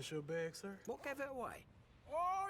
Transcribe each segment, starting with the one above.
This your bag, sir? What gave it away? Oh,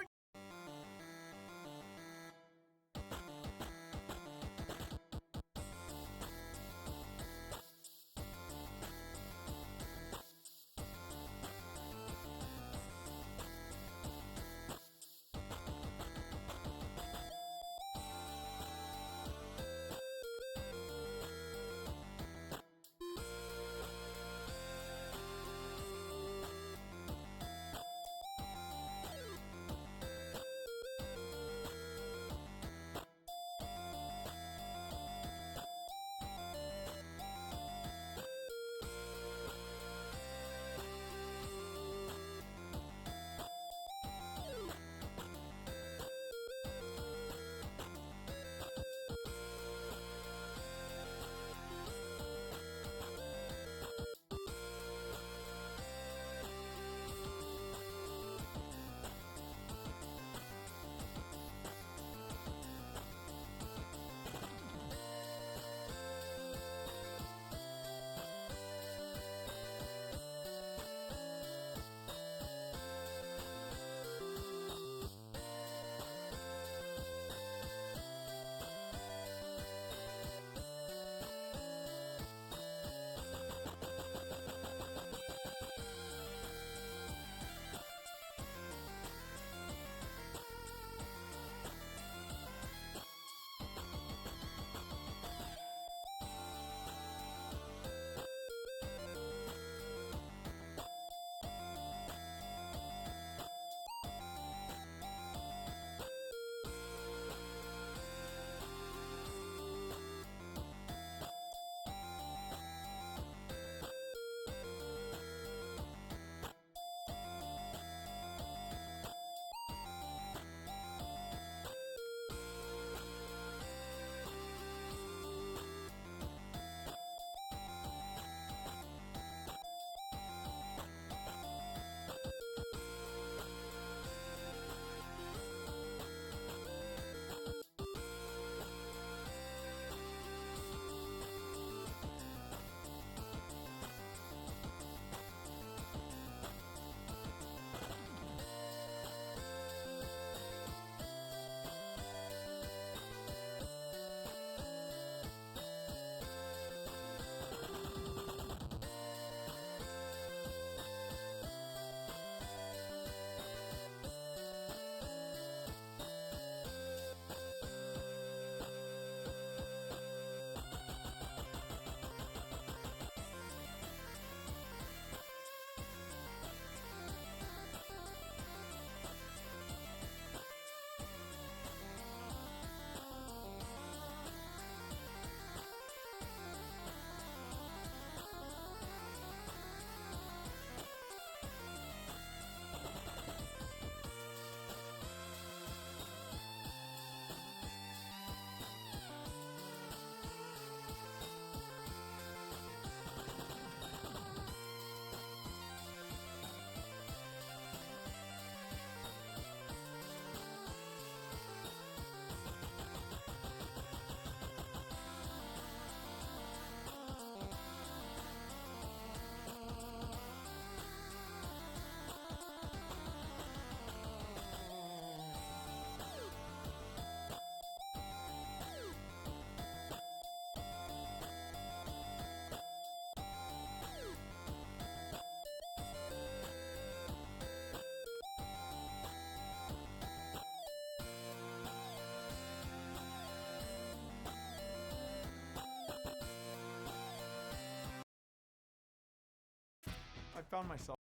I found myself.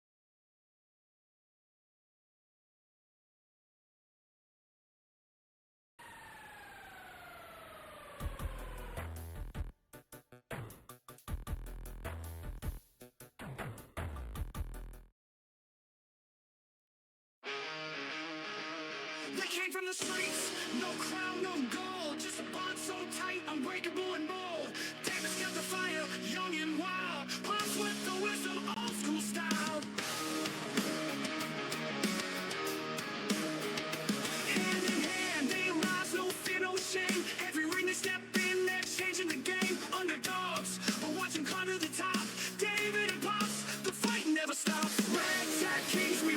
They came from the streets, no crown, no gold, just a bond so tight, unbreakable and bold. Davis kept the fire, young and wild, pops with the whistle, old school style. Hand in hand, they rise, no fear, no shame. Every ring they step in, they're changing the game. Underdogs, are watching climb to the top. David and Pops, the fight never stops. Ragtag kings, we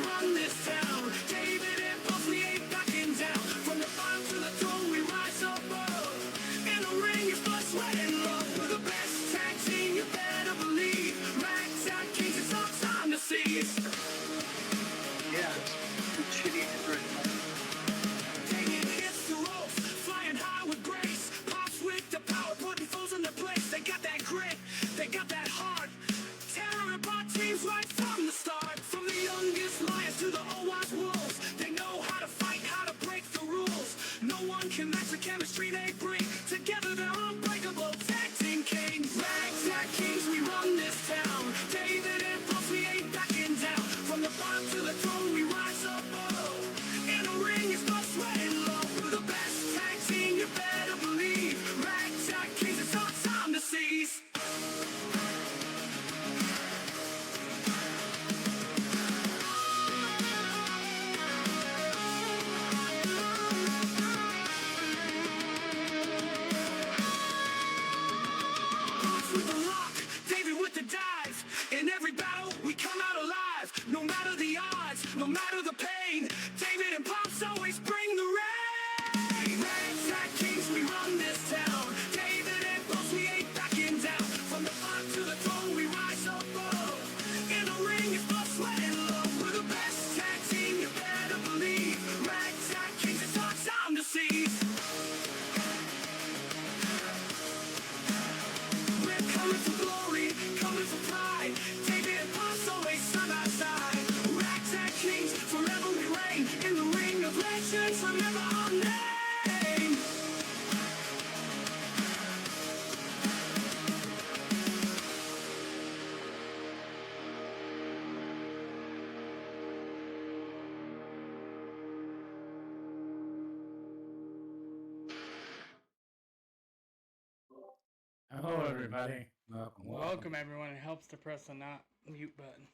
can match the chemistry they bring. Together they're unbreakable tag team kings. Ragtag kings, we run this town. David and Boss, we ain't backing down. From the bottom to the throne, we rise up. In the ring, it's blood, sweat, and love. We're the best tag team, you better believe. Ragtag kings, it's our time to seize. With the lock, David with the dive. In every battle, we come out alive. No matter the odds, no matter the pain, David and Pops always bring the rain. Ragtag kings, we run this town. David and Pops, we ain't backing down. From the bottom to the throne, we rise up. In the ring, it's blood, sweat, and love. We're the best tag team, you better believe. Ragtag kings, it's our time to seize. Coming for glory, coming for pride. David and Pops always side by side. Ragtag kings, forever we reign. In the ring of legends, remember our name. Hello, everybody. Welcome, everyone. It helps to press the not mute button.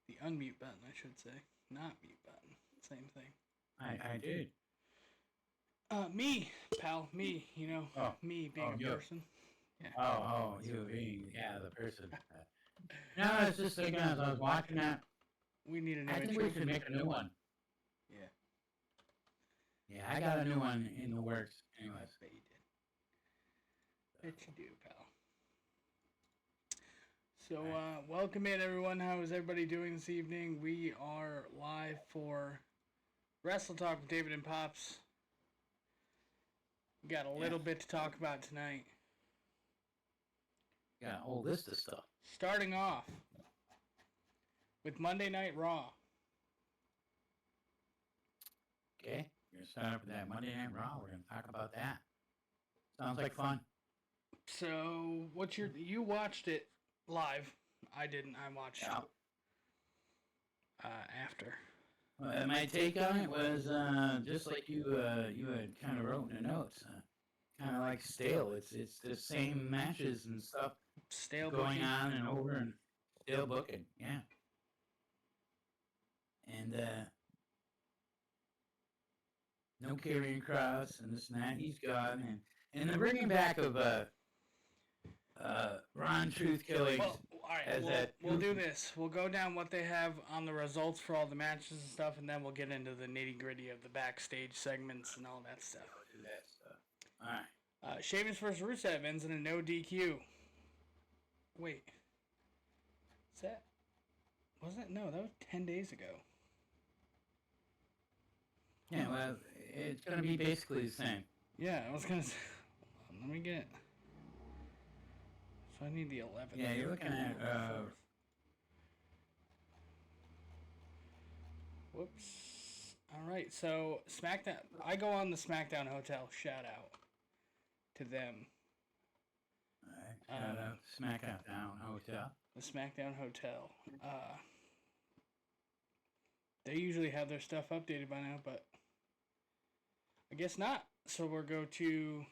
The unmute button, I should say. Not mute button. Same thing. I did. Me, pal. Me, you know. Me being a person. Yeah. You being, the person. No, it's just thinking as I was watching that. We need a new I think we should make a new one. Yeah. Yeah, I got a new one in the works. Anyways. I bet you did. Bet you do, pal. So, welcome in, everyone. How is everybody doing this evening? We are live for Wrestle Talk with David and Pops. We got a little bit to talk about tonight. Got a whole list of stuff. Starting off with Monday Night Raw. Okay, you're gonna start up with that Monday Night Raw. We're gonna talk about that. Sounds like fun. So, you watched it live? I didn't. I watched it after. Well, my take on it was just like you had kind of wrote in the notes. Kind of like stale. It's the same matches and stuff. Stale going booking. on and over and stale booking. Yeah. And no Karrion Kross and this and that. He's gone. And the bringing back of Ron Truth Killings. Well, all right, we'll do this. We'll go down what they have on the results for all the matches and stuff, and then we'll get into the nitty-gritty of the backstage segments and all that stuff. We'll do that stuff. All right. Sheamus vs. Rusev ends in a no DQ. Wait. Is that... Was it? No, that was 10 days ago. Yeah, well, it's going to be basically the same. Yeah, I was going to say... Let me get... So I need the 11th. Yeah, you're looking at... Whoops. Alright, so SmackDown... I go on the SmackDown Hotel. Shout out to them. Alright, shout out SmackDown Hotel. The SmackDown Hotel. They usually have their stuff updated by now, but I guess not. So we'll go to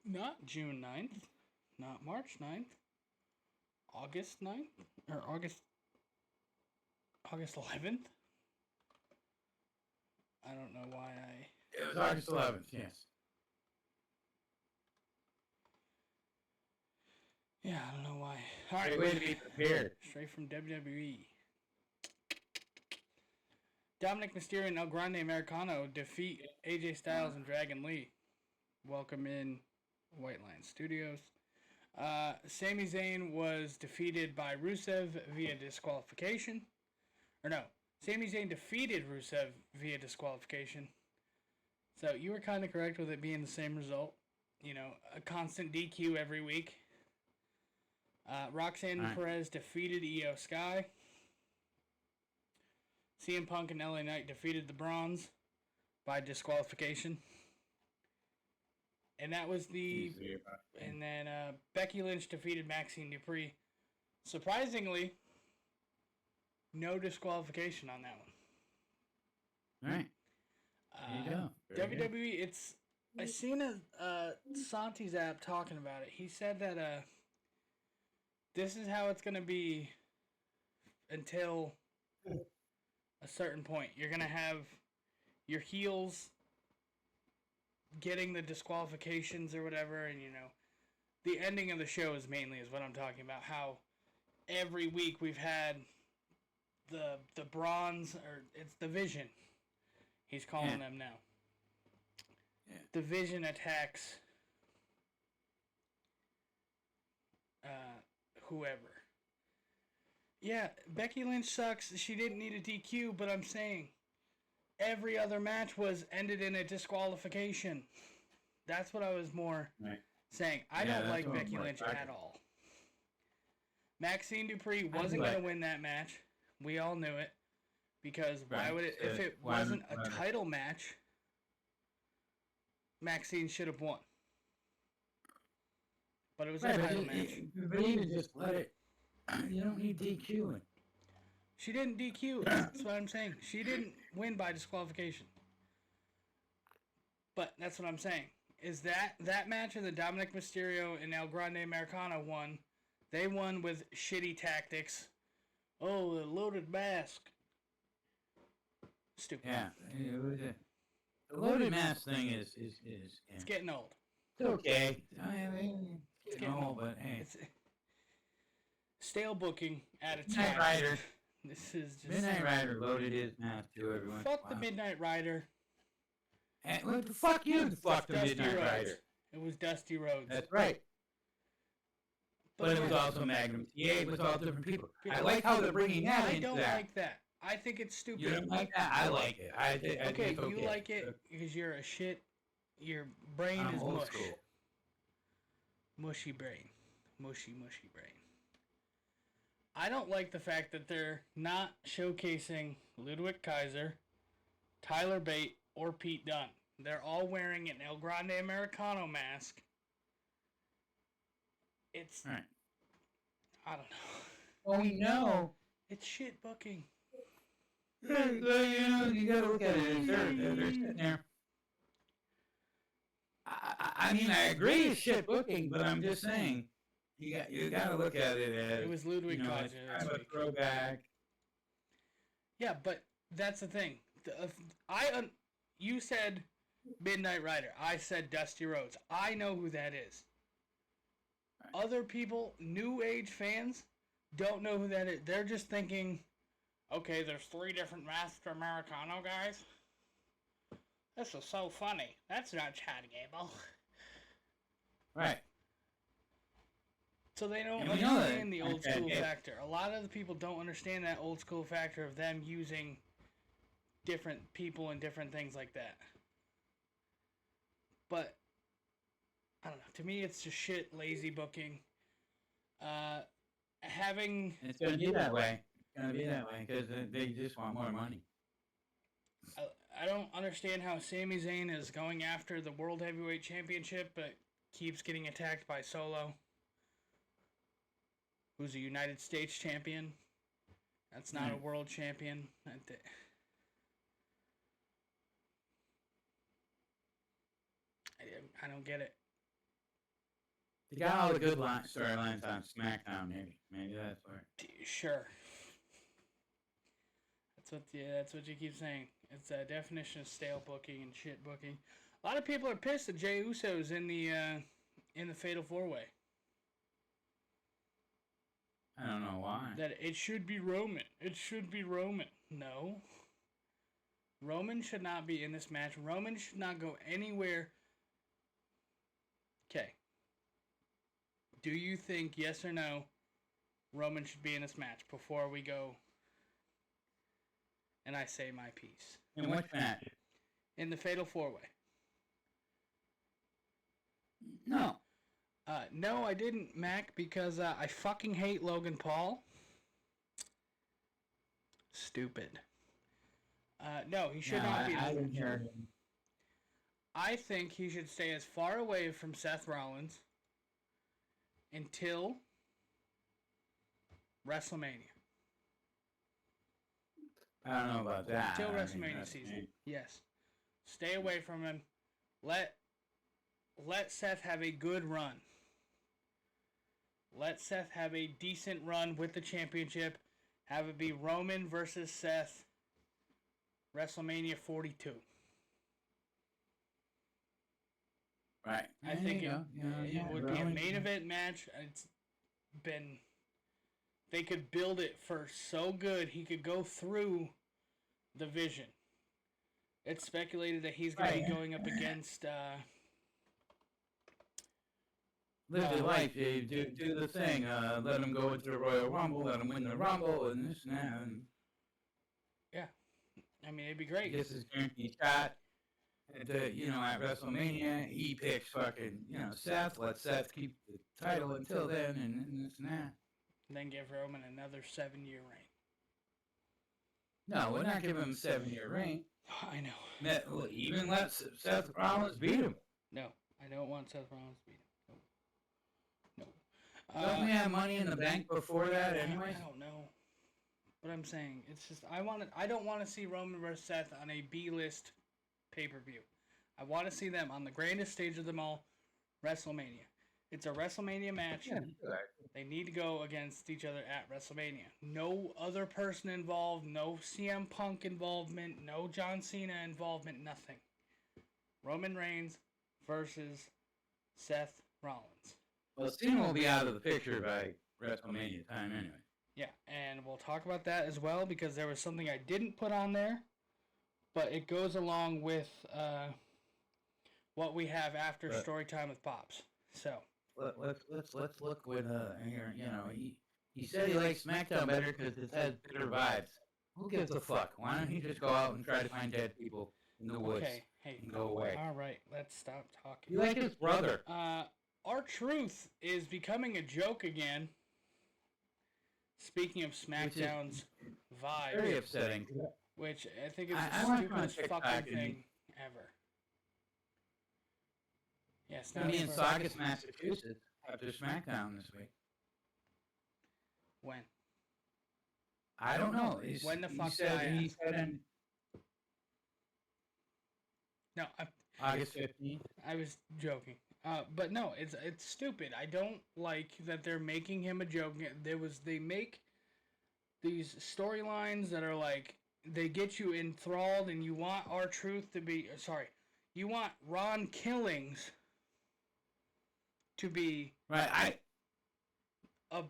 not June 9th, not March 9th, August 9th, or August 11th. I don't know why It was August 11th, yes. Yeah, I don't know why. All right, way to be prepared. Straight from WWE. Dominic Mysterio and El Grande Americano defeat AJ Styles and Dragon Lee. Welcome in White Lion Studios. Sami Zayn was defeated by Rusev via disqualification. Or no, Sami Zayn defeated Rusev via disqualification. So you were kind of correct with it being the same result. You know, a constant DQ every week. Roxanne Perez defeated Io Sky. CM Punk and LA Knight defeated the Bronze. by disqualification. And that was the... And then Becky Lynch defeated Maxine Dupree. Surprisingly, no disqualification on that one. All right. There you go. Very WWE, good. it's... I seen Santi's app talking about it. He said that this is how it's going to be until a certain point. You're going to have your heels getting the disqualifications or whatever, and the ending of the show is what I'm talking about. How every week we've had the bronze, or it's the Vision. He's calling them now. Yeah. The Vision attacks whoever. Yeah, Becky Lynch sucks. She didn't need a DQ, but I'm saying every other match was ended in a disqualification. That's what I was more saying. I don't like Becky Lynch at all. Maxine Dupree wasn't going to win that match. We all knew it. Because why would it, if it wasn't a title match, Maxine should have won. But it was a title match. But even just let it. You don't need DQing. She didn't DQ. That's what I'm saying. She didn't win by disqualification. But that's what I'm saying. Is that match of the Dominic Mysterio and El Grande Americano won. They won with shitty tactics. Oh, the loaded mask. Stupid. Yeah. The loaded mask thing is It's getting old. It's okay. It's getting old, but hey. It's stale booking at its Midnight highest. Rider. This is just... Midnight Rider loaded his mask too, everyone. Fuck the Midnight Rider. And, well, fuck you, fuck the Dusty Midnight Rhodes. Rider. It was Dusty Rhodes. That's right. But it was also Magnum TA. It was all different people. I like how they're bringing that into that. I don't like that. I think it's stupid. You don't like that? I like it. I okay, think you like it because you're a shit. Your brain is old mush. school. Mushy brain. Mushy brain. I don't like the fact that they're not showcasing Ludwig Kaiser, Tyler Bate, or Pete Dunne. They're all wearing an El Grande Americano mask. It's... Right. I don't know. Well, we know. It's shit booking. Well, you gotta look at it. They're sitting there. I mean, I agree it's shit booking, but I'm just saying, you gotta look at it as... It was Ludwig Kaiser kind of a throwback. Yeah, but that's the thing. You said Midnight Rider. I said Dusty Rhodes. I know who that is. Right. Other people, new age fans, don't know who that is. They're just thinking, okay, there's 3 different Master Americano guys. This is so funny. That's not Chad Gable. Right. So they don't understand the old school factor. A lot of the people don't understand that old school factor of them using different people and different things like that. But I don't know. To me, it's just shit, lazy booking. It's gonna be that way. It's gonna be that way because they just want more money. I don't understand how Sami Zayn is going after the World Heavyweight Championship, but keeps getting attacked by Solo, who's a United States champion. That's not a world champion. I don't get it. They got all the good storylines on SmackDown, maybe. Maybe that's where. Sure. That's what you keep saying. It's a definition of stale booking and shit booking. A lot of people are pissed that Jey Uso's in the Fatal 4-Way. I don't know why. That it should be Roman. It should be Roman. No. Roman should not be in this match. Roman should not go anywhere. Okay. Do you think, yes or no, Roman should be in this match before we go and I say my piece? In which match? In the Fatal 4-Way. No. No, I didn't, Mac, because I fucking hate Logan Paul. Stupid. No, he should not be. I didn't hear him. I think he should stay as far away from Seth Rollins until WrestleMania. I don't know about that. Until I mean, WrestleMania that's season. me. Yes. Stay away from him. Let Seth have a good run. Let Seth have a decent run with the championship. Have it be Roman versus Seth. WrestleMania 42. Right. I think it would be a main event match. It's been... They could build it for so good he could go through the Vision. It's speculated that he's going to be going up against... Live your life, do the thing. Let him go into the Royal Rumble, let him win the Rumble, and this and that. And yeah. I mean, it'd be great. gets his guaranteed shot. At WrestleMania, he picks fucking, Seth. Let Seth keep the title until then, and this and that. And then give Roman another 7-year reign. No, we're not giving him a 7-year reign. I know. Even let Seth Rollins beat him. No, I don't want Seth Rollins to beat him. No. Don't we have Money in the Bank before that anyway? I don't know. But I'm saying, it's just, I don't want to see Roman versus Seth on a B-list pay-per-view. I want to see them on the grandest stage of them all, WrestleMania. It's a WrestleMania match. Yeah, They need to go against each other at WrestleMania. No other person involved, no CM Punk involvement, no John Cena involvement, nothing. Roman Reigns versus Seth Rollins. Well, Cena will be out of the picture by WrestleMania time anyway. Yeah, and we'll talk about that as well because there was something I didn't put on there, but it goes along with what we have after Story Time with Pops. So let's look with here. He said he likes SmackDown better because it has better vibes. Who gives a fuck? Why don't he just go out and try to find dead people in the woods and go away? All right, let's stop talking. You like his brother? R-Truth is becoming a joke again. Speaking of SmackDown's vibe, Very upsetting. which I think is I the went stupidest on TikTok fucking and- thing ever. Yes, It's going to be in Saugus, Massachusetts after SmackDown this week. When? I don't know. When the fuck he said, did I he ask? said in No, August 15th. I was joking. But no, it's stupid. I don't like that they're making him a joke. They make these storylines that are like they get you enthralled, and you want R-Truth to be you want Ron Killings to be Right. a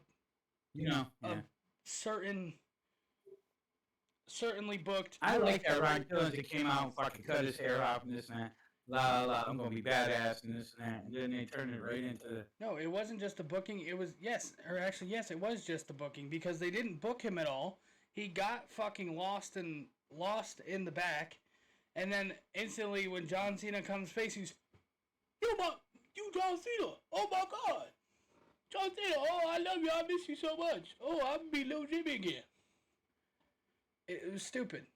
certainly booked. I like that Ron Killings that came out and fucking cut his hair off and this and that. La la la, I'm gonna be badass and this and that. And then they turned it right into. No, it wasn't just the booking. It was yes, it was just the booking because they didn't book him at all. He got fucking lost in the back, and then instantly when John Cena comes face, he's you John Cena. Oh my God, John Cena. Oh, I love you. I miss you so much. Oh, I'm gonna be Little Jimmy again. It was stupid.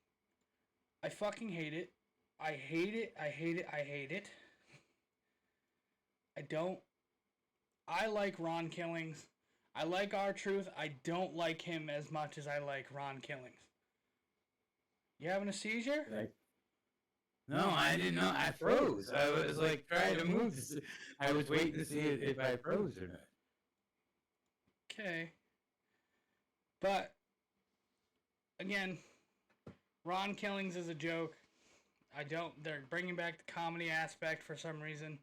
I fucking hate it. I hate it. I hate it. I hate it. I like Ron Killings. I like R-Truth. I don't like him as much as I like Ron Killings. You having a seizure? No, I didn't know. I froze. I was like trying to move. I was waiting to see if I froze or not. Okay. But, again, Ron Killings is a joke. They're bringing back the comedy aspect for some reason.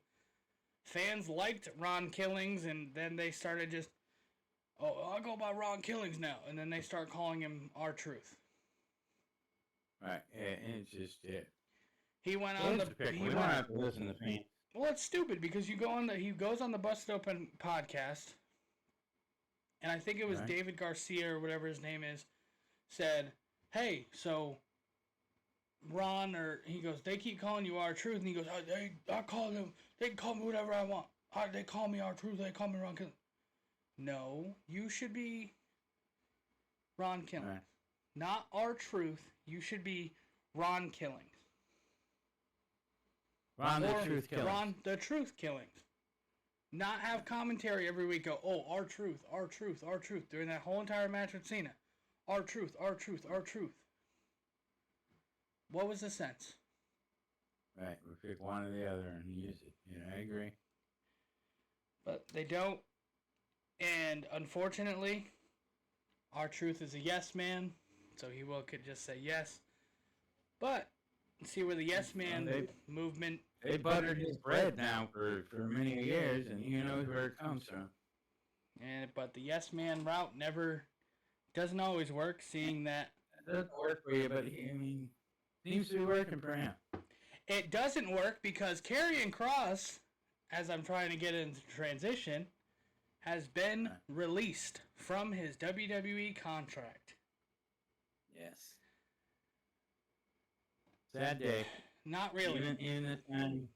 Fans liked Ron Killings, and then they started just, I'll go by Ron Killings now. And then they start calling him R-Truth. Right, and it's just, yeah. He went on we don't have to listen to fans. Well, it's stupid because he goes on the Busted Open podcast, and I think it was David Garcia or whatever his name is, said, hey, so Ron, he goes, they keep calling you R-Truth, and he goes, I call them, they can call me whatever I want. They call me R-Truth, they call me Ron Killings. No, you should be Ron Killings. Right. Not R-Truth, you should be Ron Killings. Ron the Truth Killings. Ron the Truth Killings. Not have commentary every week go, oh, our truth, our truth, our truth, during that whole entire match with Cena. Our truth, our truth, our truth. What was the sense? Right, we pick one or the other and use it. Yeah, I agree. But they don't. And unfortunately, our truth is a yes man, so he could just say yes. But see where the yes man movement. They buttered his bread now for many years, and he knows where it comes from. But the yes man route doesn't always work. Seeing that it doesn't work for you, but seems to be working for him. It doesn't work because Karrion Kross, as I'm trying to get into transition, has been released from his WWE contract. Yes. Sad day. Not really. Even this time.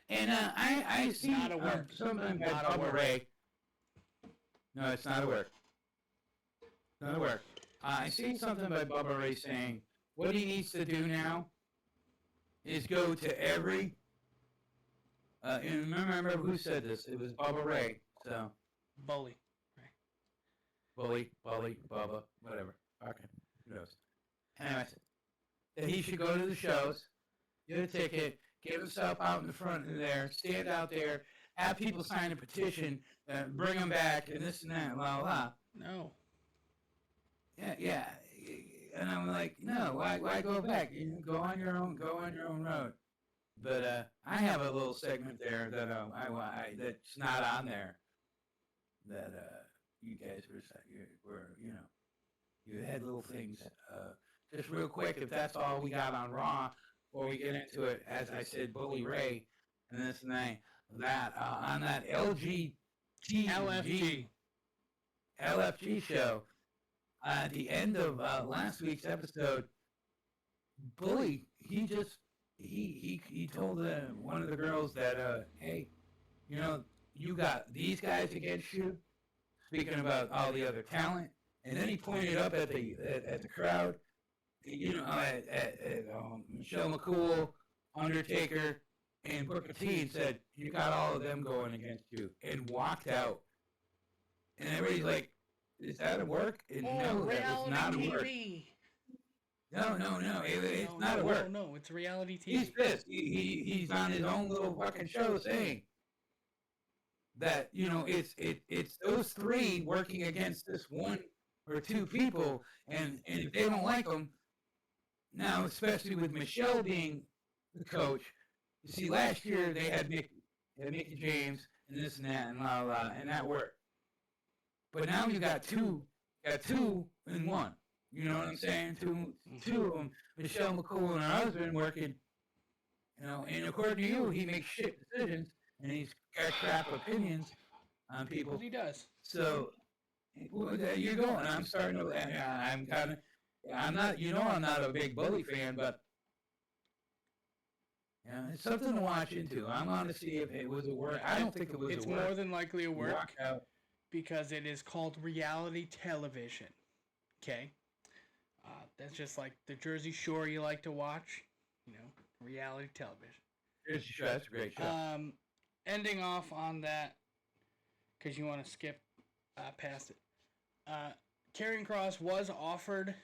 And I see not a work. Something by Bubba Ray. No, it's not a work. Not a work. I see something by Bubba Ray saying what he needs to do now is go to every. And remember who said this? It was Bubba Ray. So. Bully. Bully, Bubba, whatever. Okay, who knows? Anyways, that he should go to the shows, get a ticket, get himself out in the front of there, stand out there, have people sign a petition, bring him back, and this and that, blah, blah. No. Yeah. And I'm like, no, why go back? You can go on your own road. But I have a little segment there that that's not on there. That you guys were you had little things. Just real quick, if that's all we got on Raw, before we get into it, as I said, Bully Ray and this and that on that LFG show at the end of last week's episode, Bully he told one of the girls that hey, you got these guys against you. Speaking about all the other talent, and then he pointed up at the crowd, at Michelle McCool, Undertaker, and Booker T, and said, "You got all of them going against you," and walked out. And everybody's like, "Is that a work?" And no, that was not a work. No, it's not a work. No, it's reality TV. He's pissed. He's on his own little fucking show saying that it's those three working against this one or two people, and if they don't like them, now especially with Michelle being the coach, you see last year they had Mickey James and this and that and blah blah, and that worked. But now you got two in one. You know what I'm saying? Two of them, Michelle McCool and her husband working. And according to you, he makes shit decisions. And he's got crap opinions on people. He does. So, there you go. And I'm starting to. I'm not. I'm not a big Bully fan, but it's something to watch into. I'm on to see if it was a work. I don't think it was a work. It's more than likely a work because it is called reality television. Okay, that's just like the Jersey Shore you like to watch. Reality television. Jersey Shore, that's a great show. Ending off on that, because you want to skip past it. Karrion Kross was offered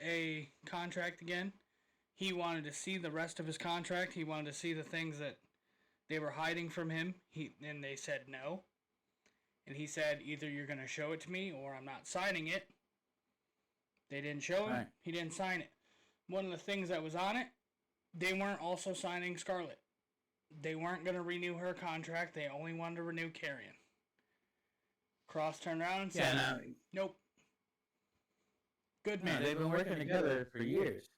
a contract again. He wanted to see the rest of his contract. He wanted to see the things that they were hiding from him. And they said no. And he said, either you're going to show it to me or I'm not signing it. They didn't show him. Right. He didn't sign it. One of the things that was on it, they weren't also signing Scarlett. They weren't going to renew her contract. They only wanted to renew Karrion. Kross turned around and said, nope. Good man. They've been working together for years.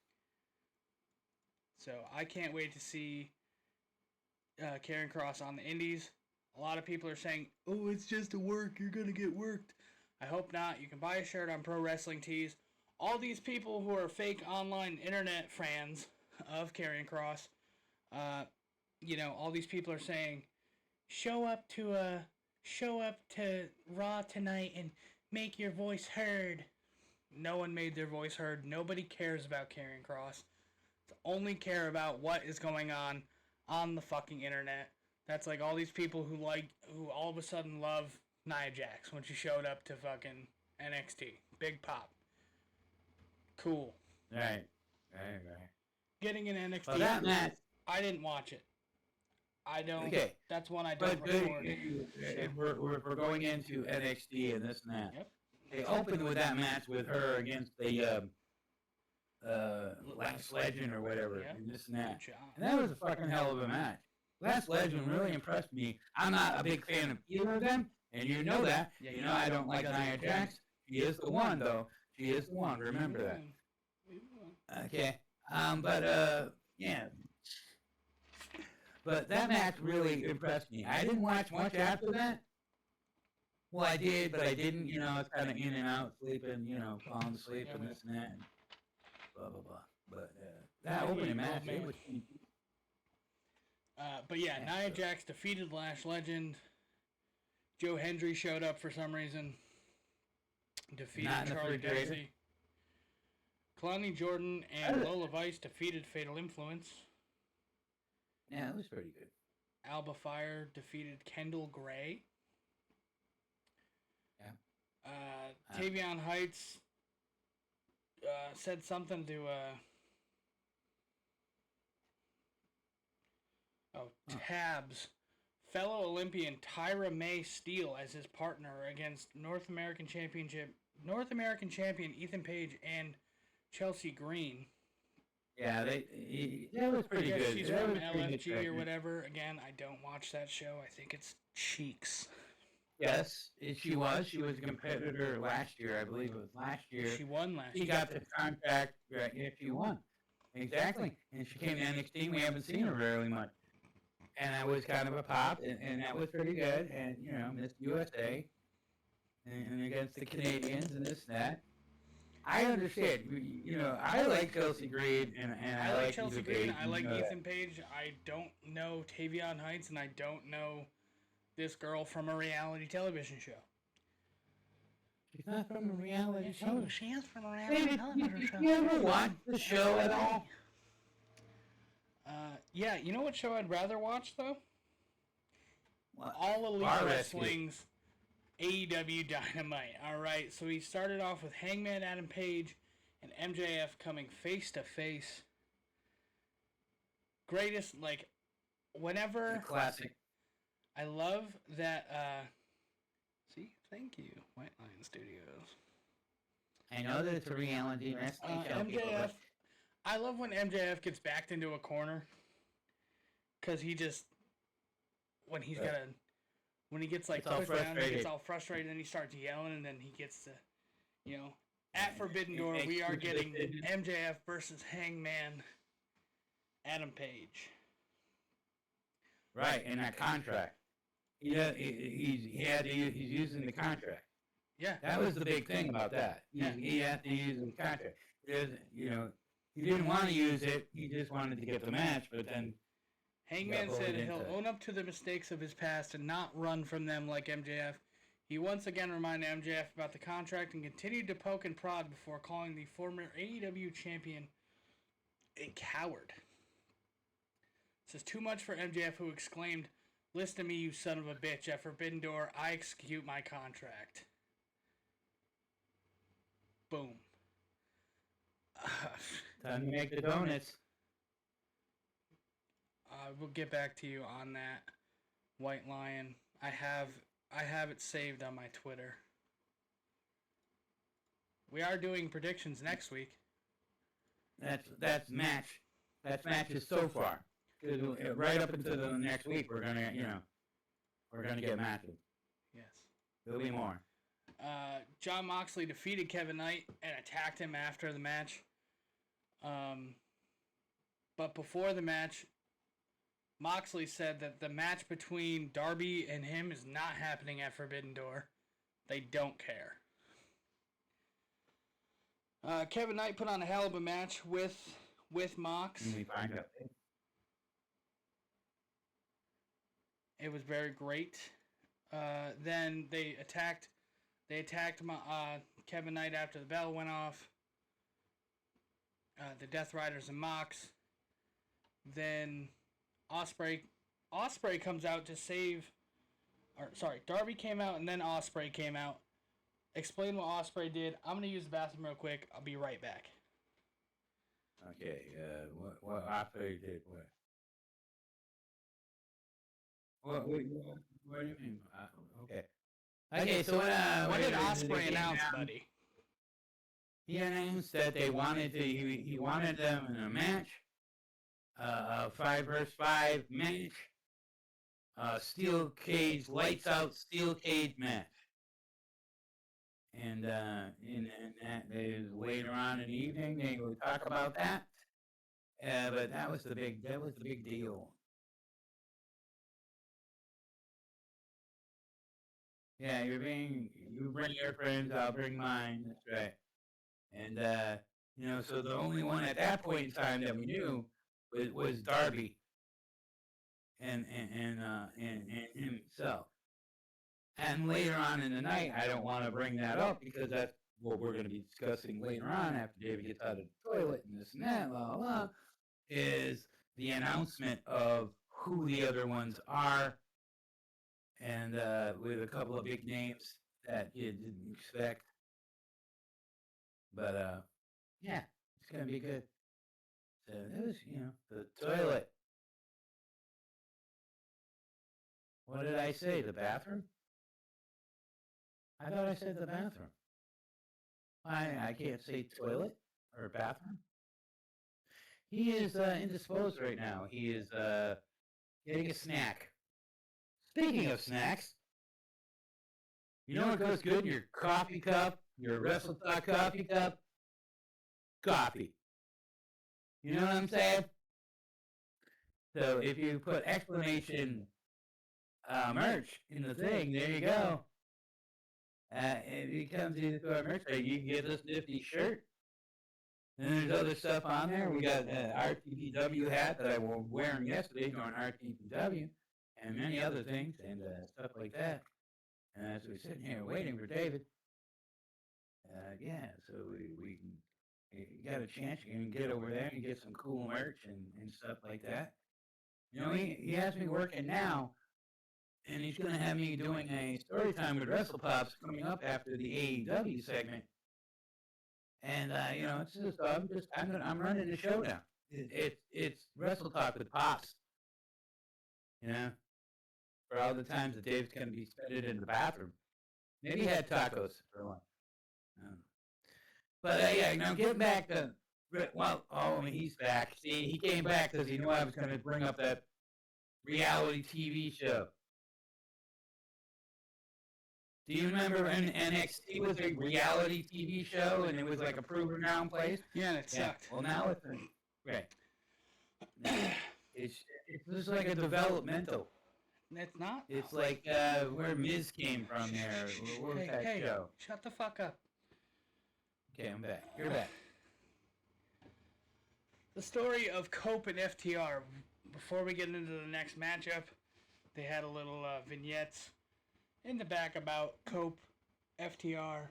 So I can't wait to see Karrion Kross on the Indies. A lot of people are saying, oh, it's just a work. You're going to get worked. I hope not. You can buy a shirt on Pro Wrestling Tees. All these people who are fake online internet fans of Karrion Kross, all these people are saying, show up to Raw tonight and make your voice heard. No one made their voice heard. Nobody cares about Karrion Kross. They only care about what is going on on the fucking internet. That's like all these people who all of a sudden love Nia Jax when she showed up to fucking NXT. Big pop. Cool. Right. Getting an NXT. Well, that match. I didn't watch it. I don't. Okay. That's one I don't record. We're going into NXT and this and that. Yep. They opened with that match with her against the Last Legend or whatever, Yep. and this and that. Good job. And that was a fucking hell of a match. Last Legend really impressed me. I'm not a big fan of either of them, and you know that. Yeah, You know I don't like Nia Jax. She is the one, though. She is the one. Remember that. Okay. Yeah. But that match really impressed me. I didn't watch much after that. Well, I did, but I didn't. You know, I was kind of in and out, sleeping, falling asleep and this and that. And blah, blah, blah. But that opening match, it was... But yeah, Nia Jax defeated Lash Legend. Joe Hendry showed up for some reason. Defeated Charlie Dempsey. Kalani Jordan and Lola Vice defeated Fatal Influence. Yeah, it was pretty good. Alba Fire defeated Kendall Gray. Yeah. Tavion Heights said something to... Tabs. Fellow Olympian Tyra May Steele as his partner against North American champion Ethan Page and Chelsea Green. Yeah, that was pretty good. She's from LFG or whatever. Again, I don't watch that show. I think it's Cheeks. Yes, she was. She was a competitor last year. I believe it was last year. She won last year. She got the contract. Right, yeah, she won. Exactly. And she came to NXT. We haven't seen her very much. And that was kind of a pop, and that was pretty good. And, Miss USA, and against the Canadians and this and that. I understand. I like Chelsea Green, and I like Chelsea Ethan Green. Page. I like Ethan Page. I don't know Tavion Heights, and I don't know this girl from a reality television show. She's not from a reality show. She is from a reality television show. You ever watch the show at all? Yeah, you know what show I'd rather watch, though? What? All Elite Bar Wrestling's AEW Dynamite. Alright, so he started off with Hangman Adam Page and MJF coming face to face. Greatest, whenever... The classic. I love that, see, thank you, White Lion Studios. I know that it's a reality wrestling show. MJF... I love when MJF gets backed into a corner, because he just, when he gets pushed down, he gets all frustrated, and he starts yelling, and then he gets to, at Forbidden Door, we are getting MJF versus Hangman Adam Page. Right, in that contract. He's using the contract. Yeah. That was the big thing about that. He had to use the contract. He didn't want to use it. He just wanted to get the match, but then... Hangman said he'll own up to the mistakes of his past and not run from them like MJF. He once again reminded MJF about the contract and continued to poke and prod before calling the former AEW champion a coward. This is too much for MJF, who exclaimed, "Listen to me, you son of a bitch. At Forbidden Door, I execute my contract." Boom. Time to make the donuts. We'll get back to you on that, White Lion. I have it saved on my Twitter. We are doing predictions next week. That's match. That's matches so far. Right up until the next week, we're gonna get matches. Yes. There'll be more. Jon Moxley defeated Kevin Knight and attacked him after the match. But before the match, Moxley said that the match between Darby and him is not happening at Forbidden Door. They don't care. Kevin Knight put on a hell of a match with Mox. When we find out. It was very great. Then they attacked Kevin Knight after the bell went off. The Death Riders and Mox. Then Ospreay comes out to save. Or sorry, Darby came out and then Ospreay came out. Explain what Ospreay did. I'm gonna use the bathroom real quick. I'll be right back. Okay. What Ospreay did what? What do you mean? Okay. Okay. So what did Ospreay announce, buddy? He announced that they wanted to. He wanted them in a match. A 5 versus 5 match. Steel cage, lights out, steel cage match. And in that, later on in the evening, they would talk about that. But that was the big deal. Yeah, you bring your friends, I'll bring mine. That's right. And so the only one at that point in time that we knew was Darby and himself. And later on in the night, I don't want to bring that up because that's what we're going to be discussing later on after David gets out of the toilet and this and that, blah, blah, blah, is the announcement of who the other ones are, and with a couple of big names that you didn't expect. But, yeah, it's going to be good. So it was, the toilet. What did I say? The bathroom? I thought I said the bathroom. I can't say toilet or bathroom. He is indisposed right now. He is getting a snack. Speaking of snacks, you know what goes good in your coffee cup, your Wrestle Talk coffee cup? Coffee. You know what I'm saying? So if you put exclamation merch in the thing, there you go. If you come to the merch site, you can get this nifty shirt. And there's other stuff on there. We got an RTPW hat that I was wearing yesterday during RTPW, and many other things and stuff like that. And as we're sitting here waiting for David, so we can, you got a chance, you can get over there and get some cool merch and stuff like that. He has me working now, and he's going to have me doing a story time with Wrestle Pops coming up after the AEW segment. And it's just I'm running the show now. It's Wrestle Talk with Pops. For all the times that Dave's going to be spending in the bathroom. Maybe he had tacos for lunch. But getting back to he's back. See, he came back because he knew I was going to bring up that reality TV show. Do you remember when NXT was a reality TV show and it was like a proven ground place? Yeah, and it sucked. Well, now it's right. It's just like a developmental. It's not. It's like where Miz came from there. What was that show? Shut the fuck up. Okay, I'm back. You're back. The story of Cope and FTR. Before we get into the next matchup, they had a little vignettes in the back about Cope, FTR.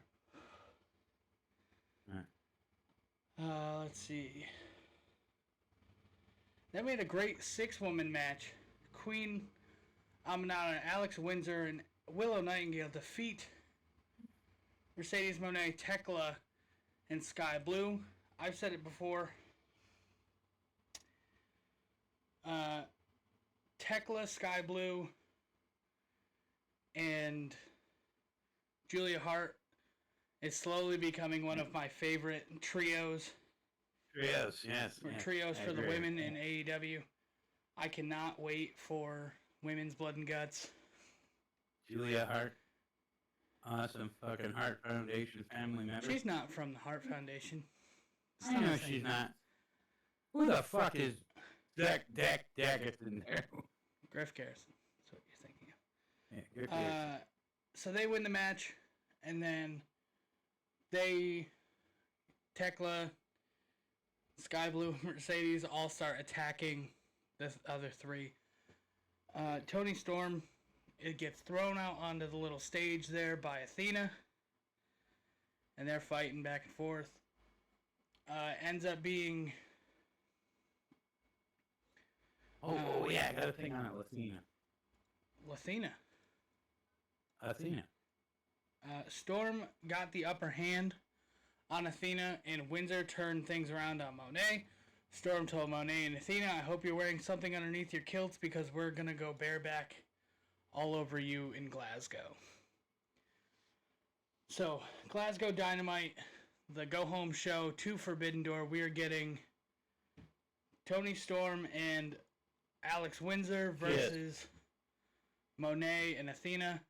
Let's see. Then we had a great 6-woman match. Queen Aminata and Alex Windsor and Willow Nightingale defeat Mercedes Moné, Tekla, and Sky Blue. I've said it before. Tekla, Sky Blue, and Julia Hart is slowly becoming one of my favorite trios. Trios, yes. Trios for the women in AEW. I cannot wait for Women's Blood and Guts. Julia Hart. Awesome fucking Hart Foundation family member. She's not from the Hart Foundation. I know she's not. Who the fuck is Dak Daggett in there? Griff Garrison. That's what you're thinking of. Yeah, Griff Garrison. So they win the match, and then Tekla, Sky Blue, Mercedes all start attacking the other three. Tony Storm, it gets thrown out onto the little stage there by Athena, and they're fighting back and forth. Ends up being Oh yeah, I got a thing on it, Athena. Storm got the upper hand on Athena, and Windsor turned things around on Monet. Storm told Monet and Athena, I hope you're wearing something underneath your kilts because we're going to go bareback all over you in Glasgow. So, Glasgow Dynamite, the go-home show to Forbidden Door, we are getting Tony Storm and Alex Windsor versus Monet and Athena.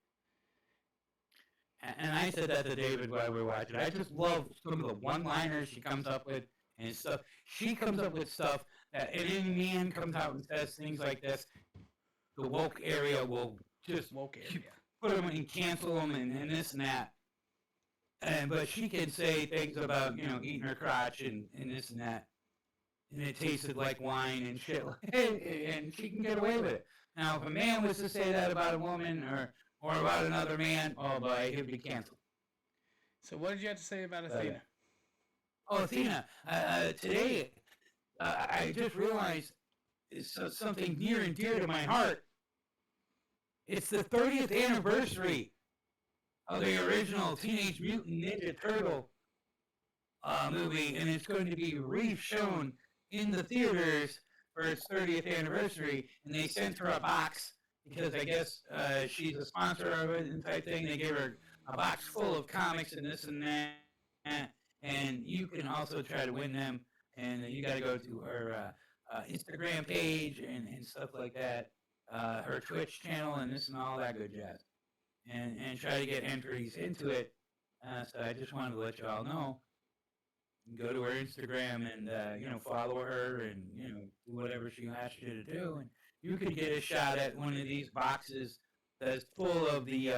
And I said that to David while we were watching. I just love some of the one-liners she comes up with and stuff. She comes up with stuff that any man comes out and says things like this. The woke area will just put them and cancel them and this and that. But she can say things about, eating her crotch and this and that. And it tasted like wine and shit. And she can get away with it. Now, if a man was to say that about a woman or about another man, oh boy, he'd be canceled. So what did you have to say about Athena? Athena. Today, I just realized it's something near and dear to my heart. It's the 30th anniversary of the original Teenage Mutant Ninja Turtle movie, and it's going to be re-shown in the theaters for its 30th anniversary, and they sent her a box because I guess she's a sponsor of it and type thing. They gave her a box full of comics and this and that, and you can also try to win them, and you got to go to her Instagram page and stuff like that, her Twitch channel and this and all that good jazz, and try to get entries into it. So I just wanted to let you all know. Go to her Instagram and follow her and do whatever she asks you to do, and you could get a shot at one of these boxes that's full of the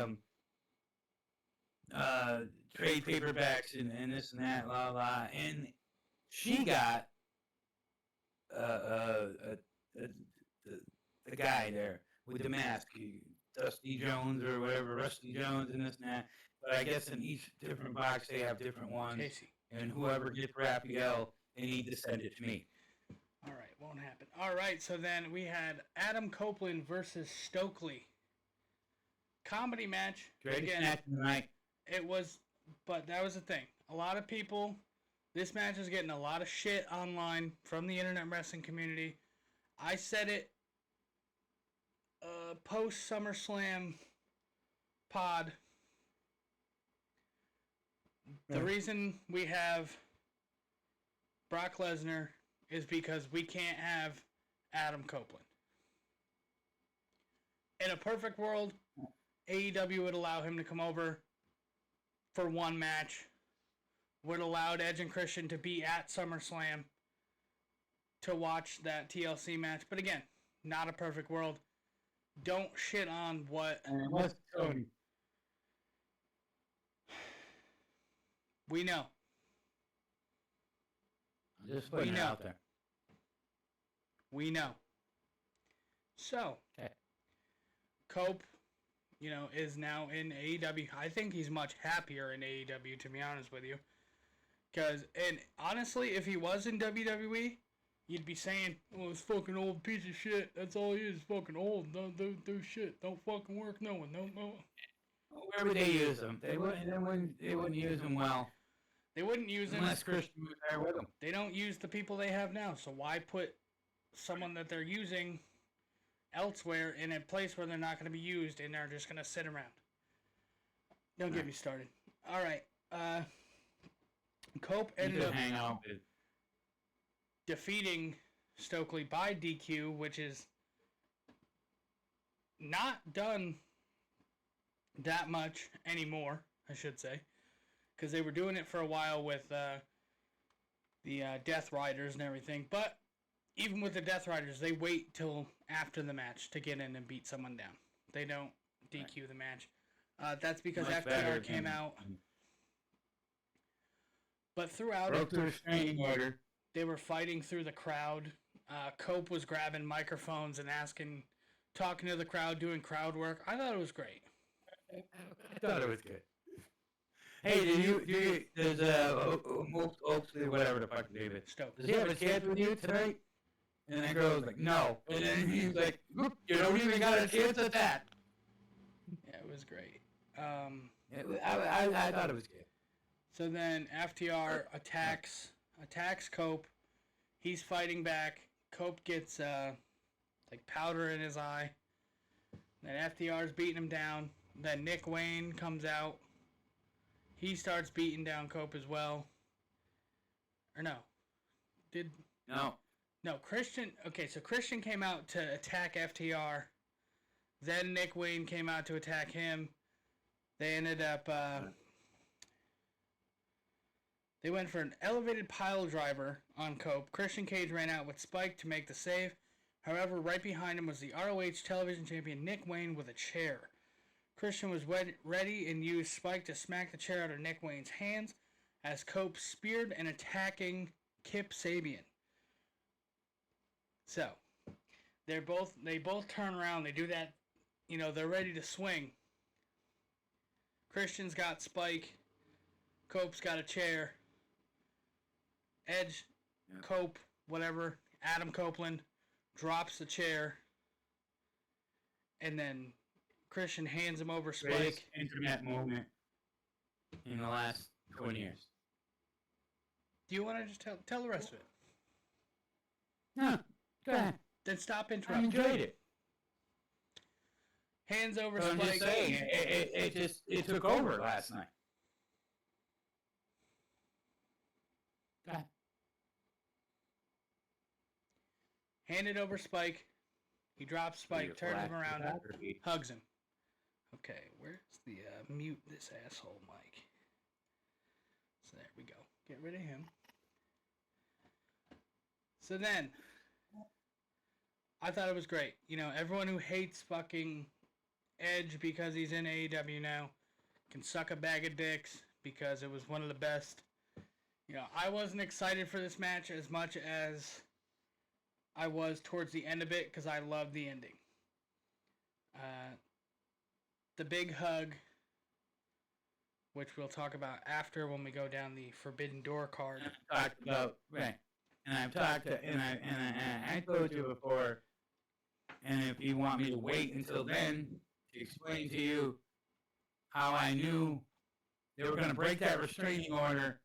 trade paperbacks and this and that, la la. And she got the guy there with the mask, Dusty Jones or whatever, Rusty Jones and this and that. But I guess in each different box they have different ones. Casey. And whoever gets Raphael, they need to send it to me. All right, won't happen. All right, so then we had Adam Copeland versus Stokely. Comedy match. Greatest match of the night. It was, but that was the thing. A lot of people, this match is getting a lot of shit online from the internet wrestling community. I said it post SummerSlam pod. The reason we have Brock Lesnar is because we can't have Adam Copeland. In a perfect world, AEW would allow him to come over for one match, would allow Edge and Christian to be at SummerSlam to watch that TLC match. But again, not a perfect world. Don't shit on what... We know. Just putting it out there. We know. So, Cope, is now in AEW. I think he's much happier in AEW, to be honest with you. And honestly, if he was in WWE, you'd be saying, "Oh, this fucking old piece of shit. That's all he is, fucking old. Don't do shit. Don't fucking work no one. No." Where would they use him? They wouldn't use him well. They wouldn't use him unless Christian was there with him. They don't use the people they have now, so why put someone that they're using elsewhere in a place where they're not going to be used and they're just going to sit around? Don't get me started. All right. Cope ended up defeating Stokely by DQ, which is not done that much anymore, I should say. Because they were doing it for a while with the Death Riders and everything. But even with the Death Riders, they wait till after the match to get in and beat someone down. They don't DQ the match. That's because FTR came out. But throughout it, they were fighting through the crowd. Cope was grabbing microphones and talking to the crowd, doing crowd work. I thought it was great. I thought it was good. Hey, does Oaksley, whatever the fuck David, does he have a chance with you tonight? And that girl was like, no. And then he was like, you don't even got a chance at that. Yeah, it was great. I thought it was good. So then FTR attacks Cope. He's fighting back. Cope gets like powder in his eye. Then FTR's beating him down. Then Nick Wayne comes out. He starts beating down Cope as well. Or no. No, Christian... Okay, so Christian came out to attack FTR. Then Nick Wayne came out to attack him. They ended up... They went for an elevated pile driver on Cope. Christian Cage ran out with Spike to make the save. However, right behind him was the ROH television champion Nick Wayne with a chair. Christian was ready and used Spike to smack the chair out of Nick Wayne's hands as Cope speared and attacking Kip Sabian. So, they both turn around. They do that, they're ready to swing. Christian's got Spike. Cope's got a chair. Edge, Cope, whatever, Adam Copeland drops the chair. And then Christian hands him over Spike. Greatest internet moment in the last 20 years. Do you want to just tell the rest of it? No, go ahead. Then stop I interrupting. enjoyed it. Hands over So Spike. I'm just saying, it took over last night. Go ahead. Handed over Spike. He drops Spike, turns him around, hugs him. Okay, where's the mute this asshole mic? So there we go. Get rid of him. So then, I thought it was great. Everyone who hates fucking Edge because he's in AEW now can suck a bag of dicks because it was one of the best. I wasn't excited for this match as much as I was towards the end of it because I loved the ending. The big hug, which we'll talk about after when we go down the Forbidden Door card. Talked about right, and I've talked to, and I told you before. And if you want me to wait until then to explain to you how I knew they were going to break that restraining order,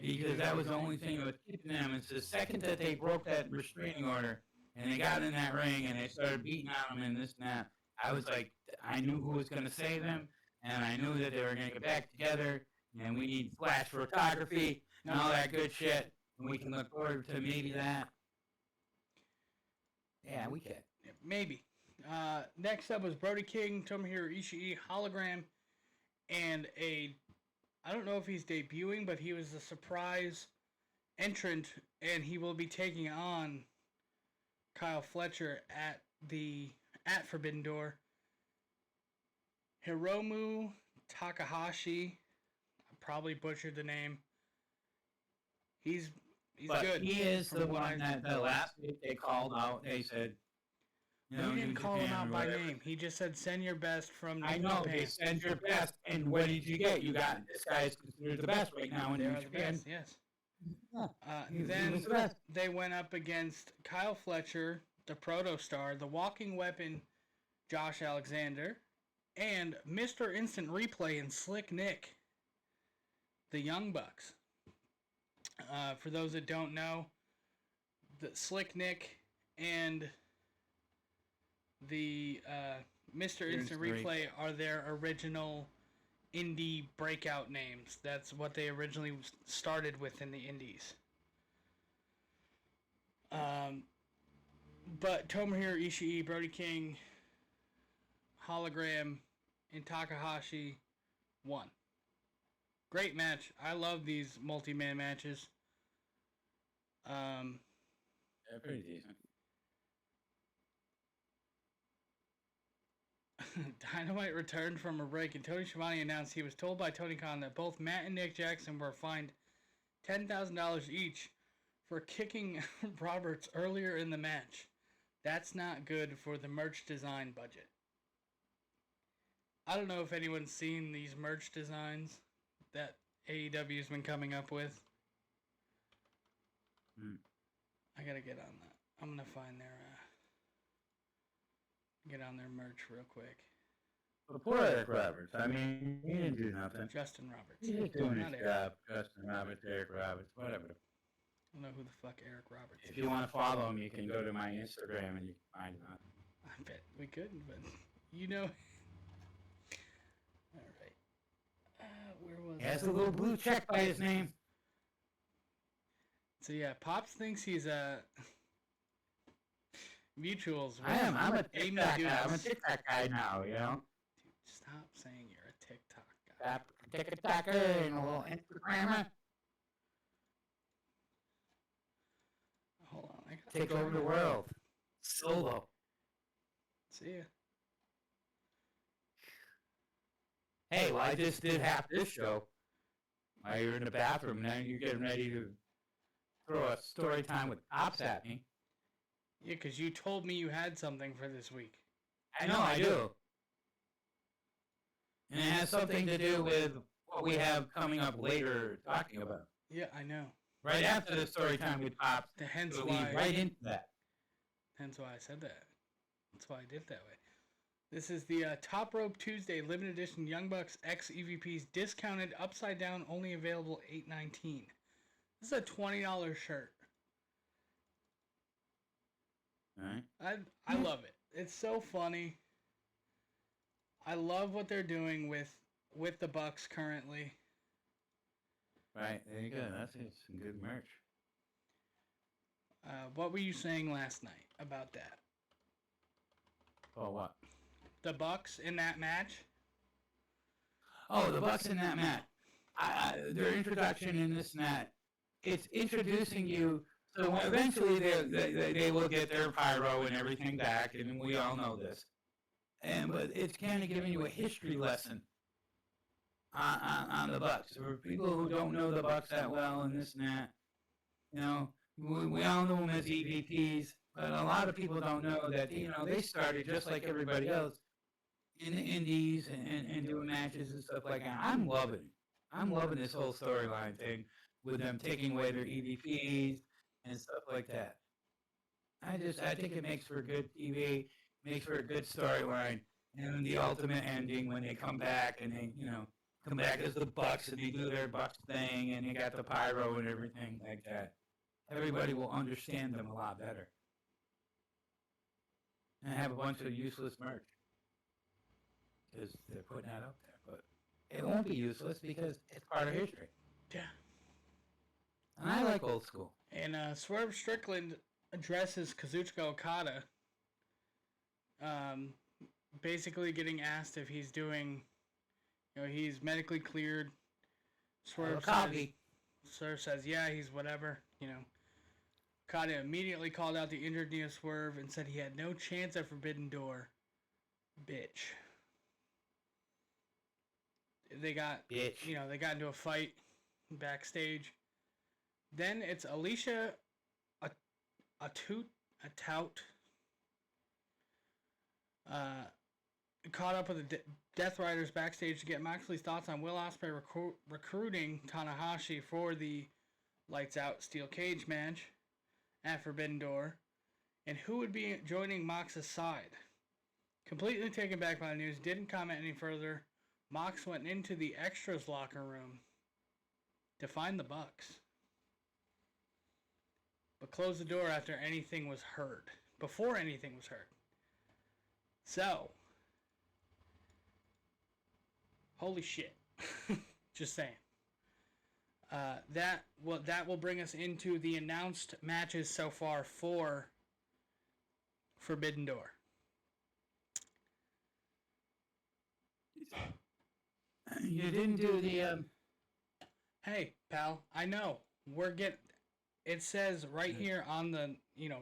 because that was the only thing that was keeping them. It's the second that they broke that restraining order and they got in that ring and they started beating on them and this and that, I was like, I knew who was going to save them, and I knew that they were going to get back together, and we need flash photography and all that good shit, and we can look forward to maybe that. Yeah, we can. Maybe. Next up was Brody King, Tomohiro Ishii, hologram, and I don't know if he's debuting, but he was a surprise entrant, and he will be taking on Kyle Fletcher at Forbidden Door. Hiromu Takahashi, I probably butchered the name. He's good. He is the one that the last week they called out. They said, he didn't call him out by name. He just said, "Send your best from New I know, Japan." they send your best, and what did you get? You got, this guy is considered the best right now in New Japan. Best, yes. Then they went up against Kyle Fletcher, the Proto Star, the Walking Weapon, Josh Alexander, and Mr. Instant Replay and Slick Nick, the Young Bucks. For those that don't know, the Slick Nick and the Mr. Instant Replay are their original indie breakout names. That's what they originally started with in the indies. But Tomohiro Ishii, Brody King, Hologram, and Takahashi won. Great match. I love these multi-man matches. Yeah, pretty decent. Dynamite returned from a break, and Tony Schiavone announced he was told by Tony Khan that both Matt and Nick Jackson were fined $10,000 each for kicking Roberts earlier in the match. That's not good for the merch design budget. I don't know if anyone's seen these merch designs that AEW's been coming up with. I gotta get on I'm gonna find their get on their merch real quick. But poor Eric Roberts. I mean, he didn't do nothing. Justin Roberts. He's just doing his Not Eric. job. Justin Roberts, Eric Roberts, whatever. I don't know who the fuck Eric Roberts is. If you want to follow him, you can go to my Instagram and you can find him. I bet we could, but you know. All right. Where was He has a little blue check by his name. So yeah, Pops thinks he's a Mutuals. I'm a TikTok guy. I'm a TikTok guy now, you know? Dude, stop saying you're a TikTok guy. Stop TikToker and a little Instagrammer. Hold on. I gotta Take over the world. Solo. See ya. Hey, well, I just did half this show. While you're in the bathroom, now you're getting ready to throw a story time with Pops at me. Yeah, because you told me you had something for this week. I know I do. And it has something to do with what we have coming up later talking about. Yeah, I know. Right after the story time with Pops, Hence we'll why. lead right into that. Hence why I said that. That's why I did it that way. This is the Top Rope Tuesday limited edition Young Bucks X EVPs discounted upside down, only available $8.19. This is a $20 shirt. Right. I love it. It's so funny. I love what they're doing with the Bucks currently. Right, there you go. That's some good merch. What were you saying last night about that? Oh, what? The Bucks in that match? Oh, the Bucks in that match. Their introduction in this match. It's introducing you. So eventually they will get their pyro and everything back, and we all know this. But it's kind of giving you a history lesson on the Bucks. For people who don't know the Bucks that well and this and that, you know, we all know them as EVPs, but a lot of people don't know that, you know, they started just like everybody else in the indies and doing matches and stuff like that. I'm loving this whole storyline thing with them taking away their EVPs and stuff like that. I think it makes for good TV, makes for a good storyline, and the ultimate ending when they come back and they, you know, come back as the Bucks and they do their Bucks thing and they got the pyro and everything like that. Everybody will understand them a lot better. And have a bunch of useless merch. Because they're putting that up there. But it won't be useless because it's part of history. Yeah. And I like old school. And Swerve Strickland addresses Kazuchika Okada. Basically getting asked if he's doing, you know, he's medically cleared. Swerve says, yeah, he's whatever, you know. Okada immediately called out the injured knee of Swerve and said he had no chance at Forbidden Door. Bitch. They got into a fight backstage. Then it's Alicia Tout caught up with the Death Riders backstage to get Moxley's thoughts on Will Ospreay recruiting Tanahashi for the Lights Out Steel Cage match at Forbidden Door, and who would be joining Mox's side. Completely taken back by the news, didn't comment any further. Mox went into the extras locker room to find the Bucks, but closed the door after anything was heard. Before anything was heard. So, holy shit. Just saying. That will bring us into the announced matches so far for Forbidden Door. You didn't do the Hey, pal, I know. It says right here on the,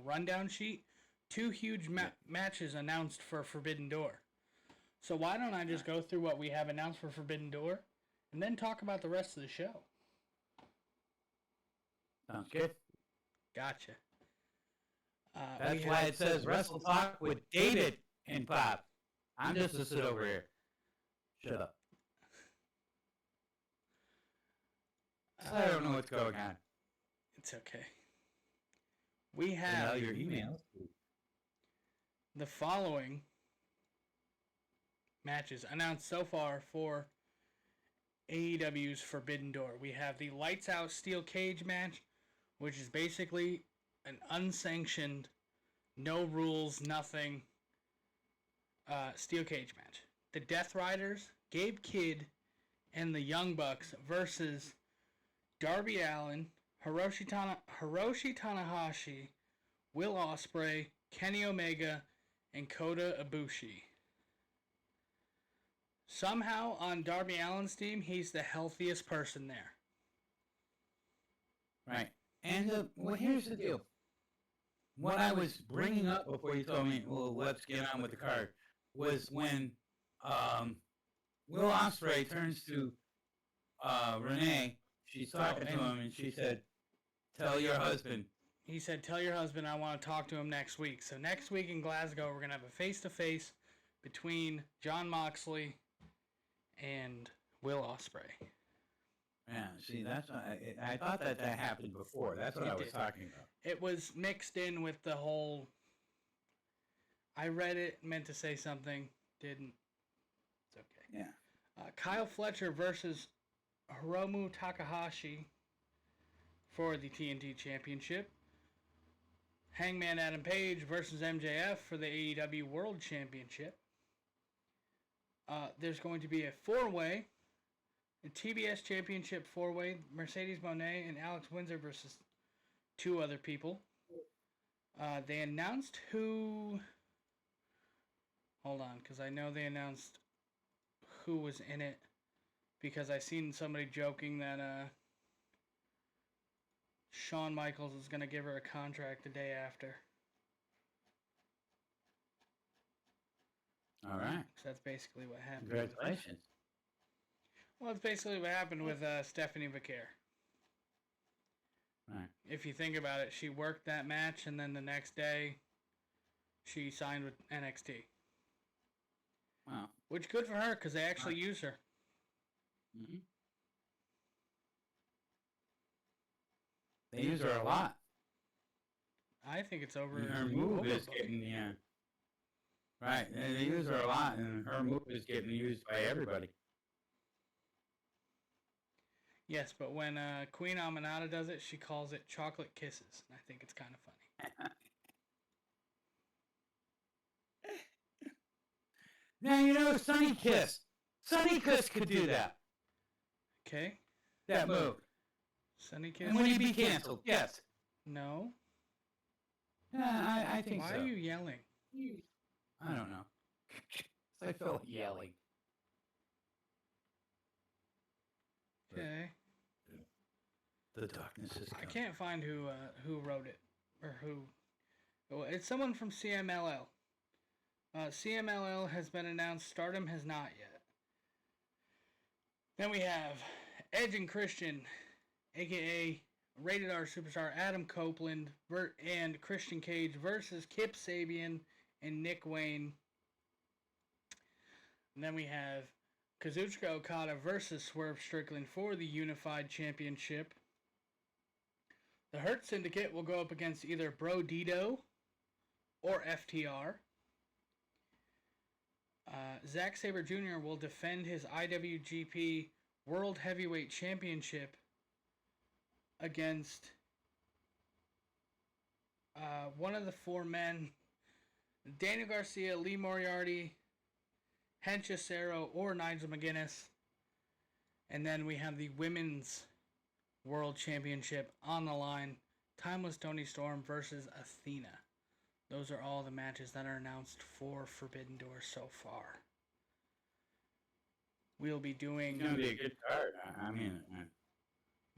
rundown sheet, 2 huge matches announced for Forbidden Door. So why don't I just go through what we have announced for Forbidden Door and then talk about the rest of the show? Sounds good. Gotcha. That's why it says Wrestle Talk with David and Pop. I'm just to sit over here. Shut up. I don't know what's going on. It's okay. We Send have out your emails. the following matches announced so far for AEW's Forbidden Door. We have the Lights Out Steel Cage match, which is basically an unsanctioned, no rules, nothing steel cage match. The Death Riders, Gabe Kidd, and the Young Bucks versus Darby Allin, Hiroshi Tanahashi, Will Ospreay, Kenny Omega, and Kota Ibushi. Somehow, on Darby Allin's team, he's the healthiest person there. Right. And well, here's the deal. What I was bringing up before you told me, well, let's get on with the card, was when Will Ospreay turns to Renee. She's talking to him, and she said, "Tell your husband." He said, "Tell your husband I want to talk to him next week." So next week in Glasgow, we're going to have a face-to-face between Jon Moxley and Will Ospreay. Yeah, see, that's I thought that happened before. That's what I was talking about. It was mixed in with the whole. I read it, meant to say something, didn't. It's okay. Yeah. Kyle Fletcher versus Hiromu Takahashi for the TNT Championship. Hangman Adam Page versus MJF for the AEW World Championship. There's going to be a four-way, a TBS Championship four-way, Mercedes Moné and Alex Windsor versus two other people. They announced who... Hold on, because I know they announced who was in it, because I seen somebody joking that Shawn Michaels is going to give her a contract the day after. All right. So that's basically what happened. Congratulations. Well, that's basically what happened with Stephanie Vaquer. Right. If you think about it, she worked that match, and then the next day, she signed with NXT. Wow. Which good for her, because they actually use her. Mm-hmm. They use her a lot. I think it's over. And her move is getting, yeah. Right. And they use her a lot, and her move is getting used by everybody. Yes, but when Queen Aminata does it, she calls it chocolate kisses. And I think it's kind of funny. Now, you know, Sunny Kiss. Sunny Kiss could do that. Okay. That move. Sunny Kiss. And would he be canceled? Yes. No. Yeah, I think so. Why are you yelling? I don't know. I felt yelling. Okay. The darkness is coming. I can't find who wrote it or who. Oh, it's someone from CMLL. CMLL has been announced. Stardom has not yet. Then we have Edge and Christian, aka Rated R Superstar Adam Copeland and Christian Cage versus Kip Sabian and Nick Wayne. And then we have Kazuchika Okada versus Swerve Strickland for the Unified Championship. The Hurt Syndicate will go up against either Bro Dido or FTR. Zack Sabre Jr. will defend his IWGP World Heavyweight Championship against one of the four men, Daniel Garcia, Lee Moriarty, Hensha Cero, or Nigel McGuinness. And then we have the Women's World Championship on the line, Timeless Toni Storm versus Athena. Those are all the matches that are announced for Forbidden Door so far. We'll be doing... It's going to be a good card. I mean...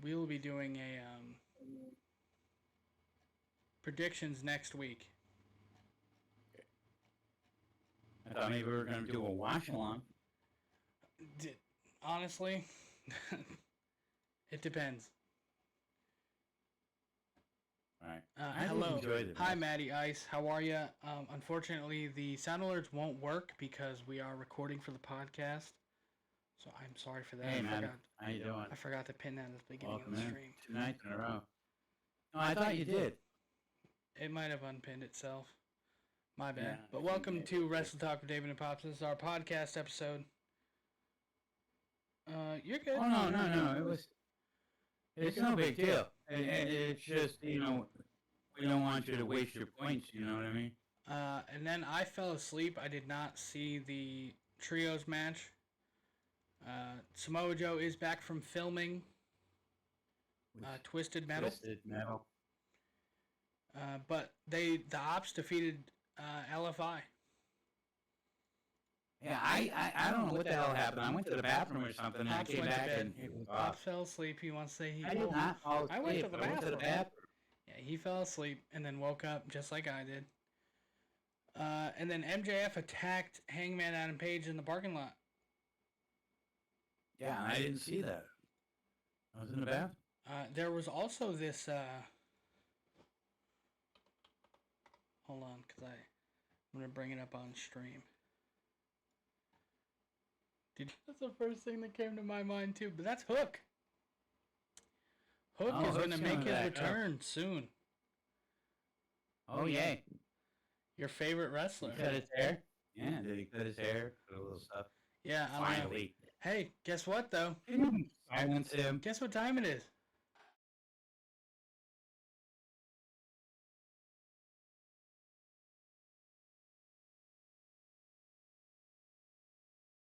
We will be doing a predictions next week. I thought maybe we were going to do a watch-along. Honestly, it depends. Right. Hello. Hi, Maddie Ice. How are you? Unfortunately, the sound alerts won't work because we are recording for the podcast. So I'm sorry for that. Hey, man. How you doing? I forgot to pin that at the beginning of the stream. 2 nights in a row. No, I thought you did. It might have unpinned itself. My bad. Yeah, But welcome to Wrestle Talk with David and Pops. This is our podcast episode. You're good. Oh no. It's no big deal. It's just we don't want you to waste your points. You know what I mean? And then I fell asleep. I did not see the trios match. Samoa Joe is back from filming Twisted Metal. But the Ops defeated LFI. Yeah, I don't know what the hell happened. I went to the bathroom or something, and I came back and it was off. Ops fell asleep. He wants to say he. I did not fall asleep. I went to the bathroom. bathroom. Yeah, he fell asleep and then woke up just like I did. And then MJF attacked Hangman Adam Page in the parking lot. Yeah, I didn't see that. I was in the bathroom. There was also this. Hold on, because I'm gonna bring it up on stream. That's the first thing that came to my mind too. But that's Hook. Hook is gonna make his return soon. Oh yay! Your favorite wrestler. He cut his hair. Yeah, did he cut his hair? Put a little stuff. Yeah, finally. Hey, guess what though? Silence him. Guess what time it is?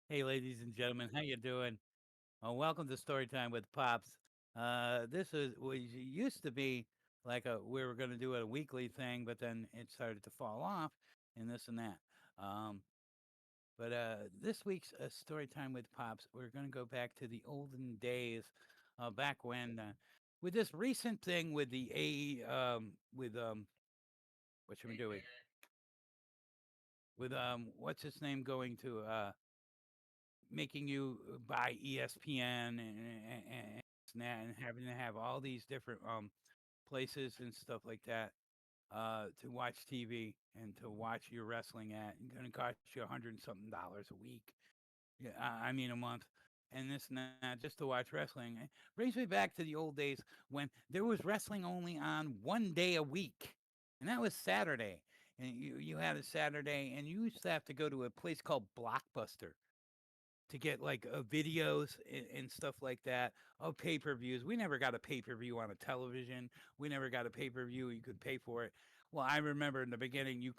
Hey, ladies and gentlemen, how you doing? Welcome to Storytime with Pops. This used to be like we were going to do a weekly thing, but then it started to fall off, and this and that. But this week's Storytime with Pops, we're going to go back to the olden days, back when with this recent thing with the what should we do with what's his name going to making you buy ESPN and having to have all these different places and stuff like that to watch TV and to watch your wrestling at. It's going to cost you $100 and something a week. Yeah, I mean a month. And this and that, just to watch wrestling. It brings me back to the old days when there was wrestling only on one day a week, and that was Saturday. And you had a Saturday, and you used to have to go to a place called Blockbuster to get like videos and stuff like that of pay-per-views. We never got a pay-per-view on a television. We never got a pay-per-view. You could pay for it. Well, I remember in the beginning you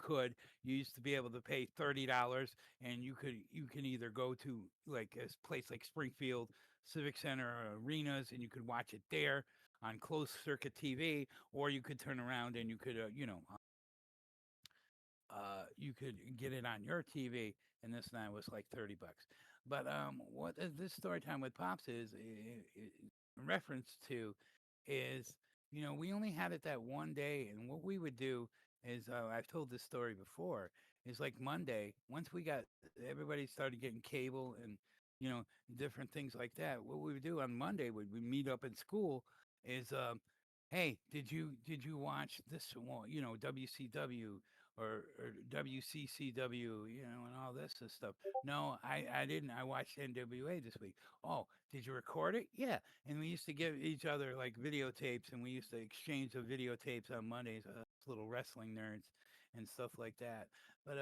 used to be able to pay $30, and you can either go to like a place like Springfield Civic Center or arenas, and you could watch it there on closed circuit TV, or you could turn around and you could you could get it on your TV, and this and that was like $30. But what this story time with Pops is in reference to is, we only had it that one day, and what we would do is, I've told this story before, is like Monday, once everybody started getting cable and, different things like that, what we would do on Monday would we meet up in school is, hey, did you watch this one, WCW or WCCW, and all this stuff? No, I didn't. I watched NWA this week. Oh, did you record it? Yeah. And we used to give each other like videotapes, and we used to exchange the videotapes on Mondays, little wrestling nerds and stuff like that. But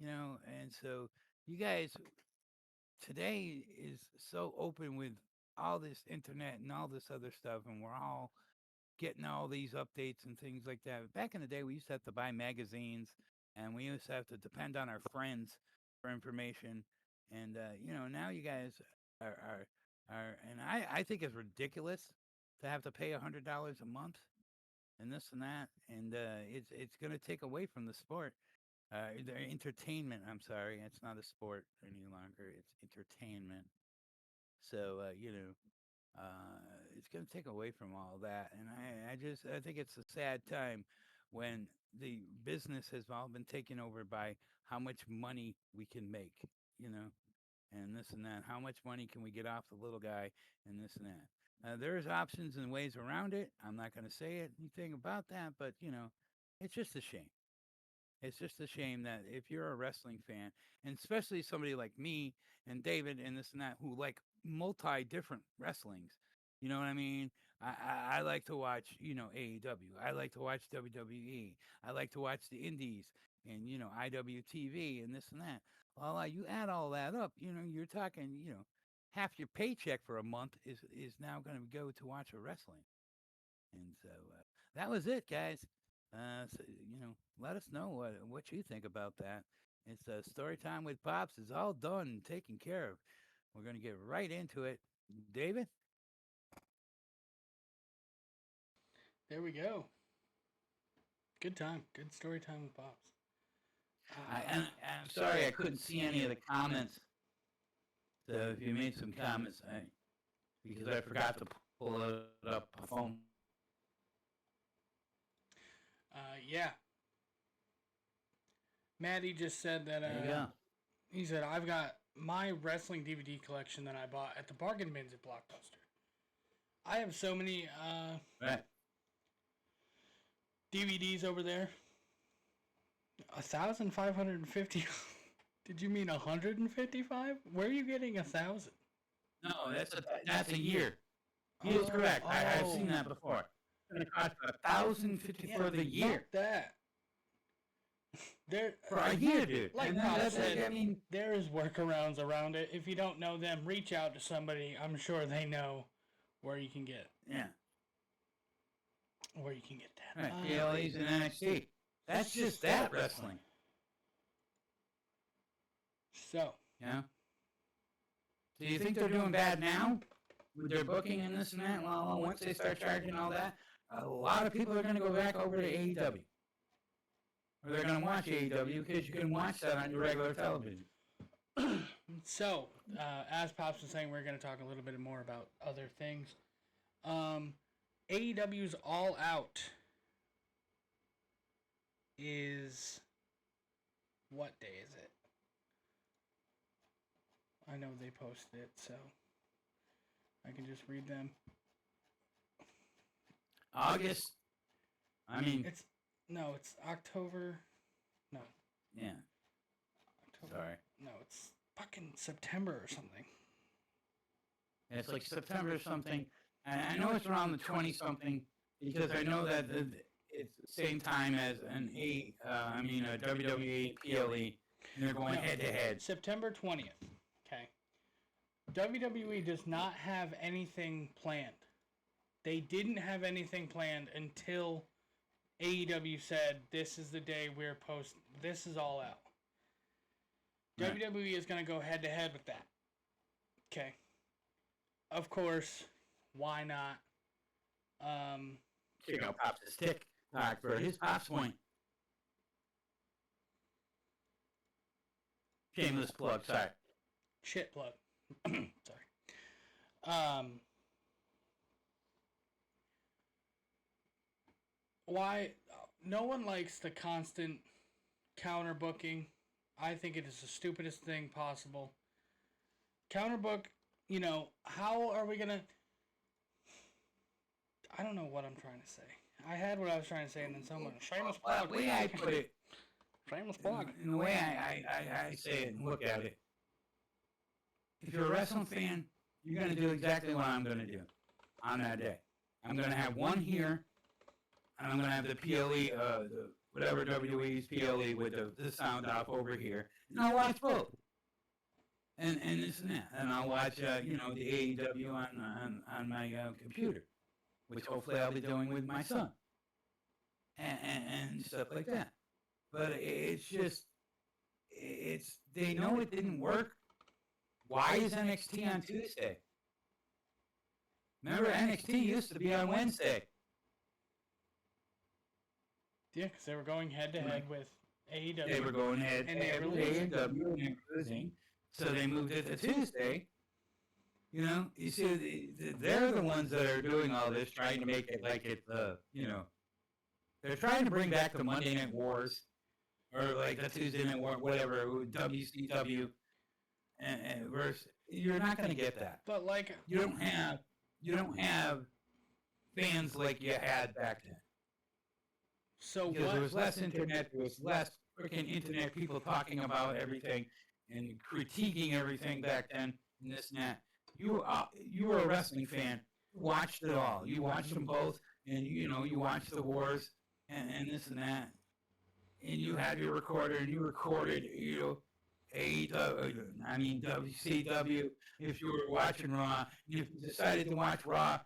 and so you guys today is so open with all this internet and all this other stuff, and we're all getting all these updates and things like that. Back in the day, we used to have to buy magazines, and we used to have to depend on our friends for information. And now you guys are and I think it's ridiculous to have to pay $100 a month and this and that, and it's going to take away from the sport, the entertainment. I'm sorry, it's not a sport any longer; it's entertainment. So it's going to take away from all that, and I think it's a sad time when the business has all been taken over by how much money we can make, and this and that. How much money can we get off the little guy, and this and that. There's options and ways around it. I'm not going to say anything about that, but it's just a shame. It's just a shame that if you're a wrestling fan, and especially somebody like me and David and this and that, who like multi different wrestlings, You know what I mean? I like to watch, AEW. I like to watch WWE. I like to watch the Indies and, IWTV and this and that. Well, you add all that up, you're talking, half your paycheck for a month is now going to go to watch a wrestling. And so that was it, guys. So, let us know what you think about that. It's story time with Pops is all done and taken care of. We're going to get right into it. David? There we go. Good time. Good story time with Pops. I'm sorry I couldn't see any of the comments. So if you made some comments, because I forgot to pull it up a phone. Yeah. Maddie just said that. There you go. He said, I've got my wrestling DVD collection that I bought at the bargain bins at Blockbuster. I have so many Right. DVDs over there. 1,550. Did you mean 155? Where are you getting 1,000? No, that's a year. He is correct. I've seen that before. It's going to cost $1,050 for the year. Fuck that. For a year, dude. Like And Pop that's said, I mean, there is workarounds around it. If you don't know them, reach out to somebody. I'm sure they know where you can get. Yeah. Where you can get that. Right. PLEs and NXT. That's just that wrestling. So. Yeah. Do you think they're doing bad now with their booking and this and that? Well, once they start charging all that, a lot of people are going to go back over to AEW. Or they're going to watch AEW because you can watch that on your regular television. So, as Pops was saying, we're going to talk a little bit more about other things. AEW's All Out is... What day is it? I know they posted it, so I can just read them. August. It's October. No. Yeah. October. Sorry. No, it's fucking September or something. It's like September or something. And I know it's around the 20-something because I know that it's the same time as a WWE PLE, and they're going head-to-head. September 20th. Okay. WWE does not have anything planned. They didn't have anything planned until AEW said, this is the day this is All Out. Right. WWE is going to go head-to-head with that. Okay. Of course, why not? Check out Pops' TikTok for his Pops point. Shameless plug, sorry. Shit plug. Sorry. Why? No one likes the constant counter booking. I think it is the stupidest thing possible. Counter book, how are we gonna... I don't know what I'm trying to say. I had what I was trying to say, and then someone... Shameless plug. The way I put it... Shameless plug. In the way I say it and look at it, if you're a wrestling fan, you're going to do exactly what I'm going to do on that day. I'm going to have one here, and I'm going to have the PLE, whatever WWE's PLE with the sound off over here, and I'll watch both. And this and that. And I'll watch, the AEW on my computer, which hopefully I'll be doing with my son. And stuff like that. But it's just, they know it didn't work. Why is NXT on Tuesday? Remember, NXT used to be on Wednesday. Yeah, because they were going head-to-head with AEW. They were going head-to-head with AEW and they were losing. So they moved it to Tuesday. You see, they're the ones that are doing all this, trying to make it like it's, they're trying to bring back the Monday Night Wars, or like the Tuesday Night War, whatever, WCW, and versus, you're not going to get that. But like, you don't have fans like you had back then. So because what? There was less internet, there was less freaking internet people talking about everything and critiquing everything back then, and this and that. You were a wrestling fan watched it all. You watched them both, and you watched the wars and this and that, and you had your recorder and you recorded, AEW, I mean WCW. If you were watching Raw, and if you decided to watch Raw,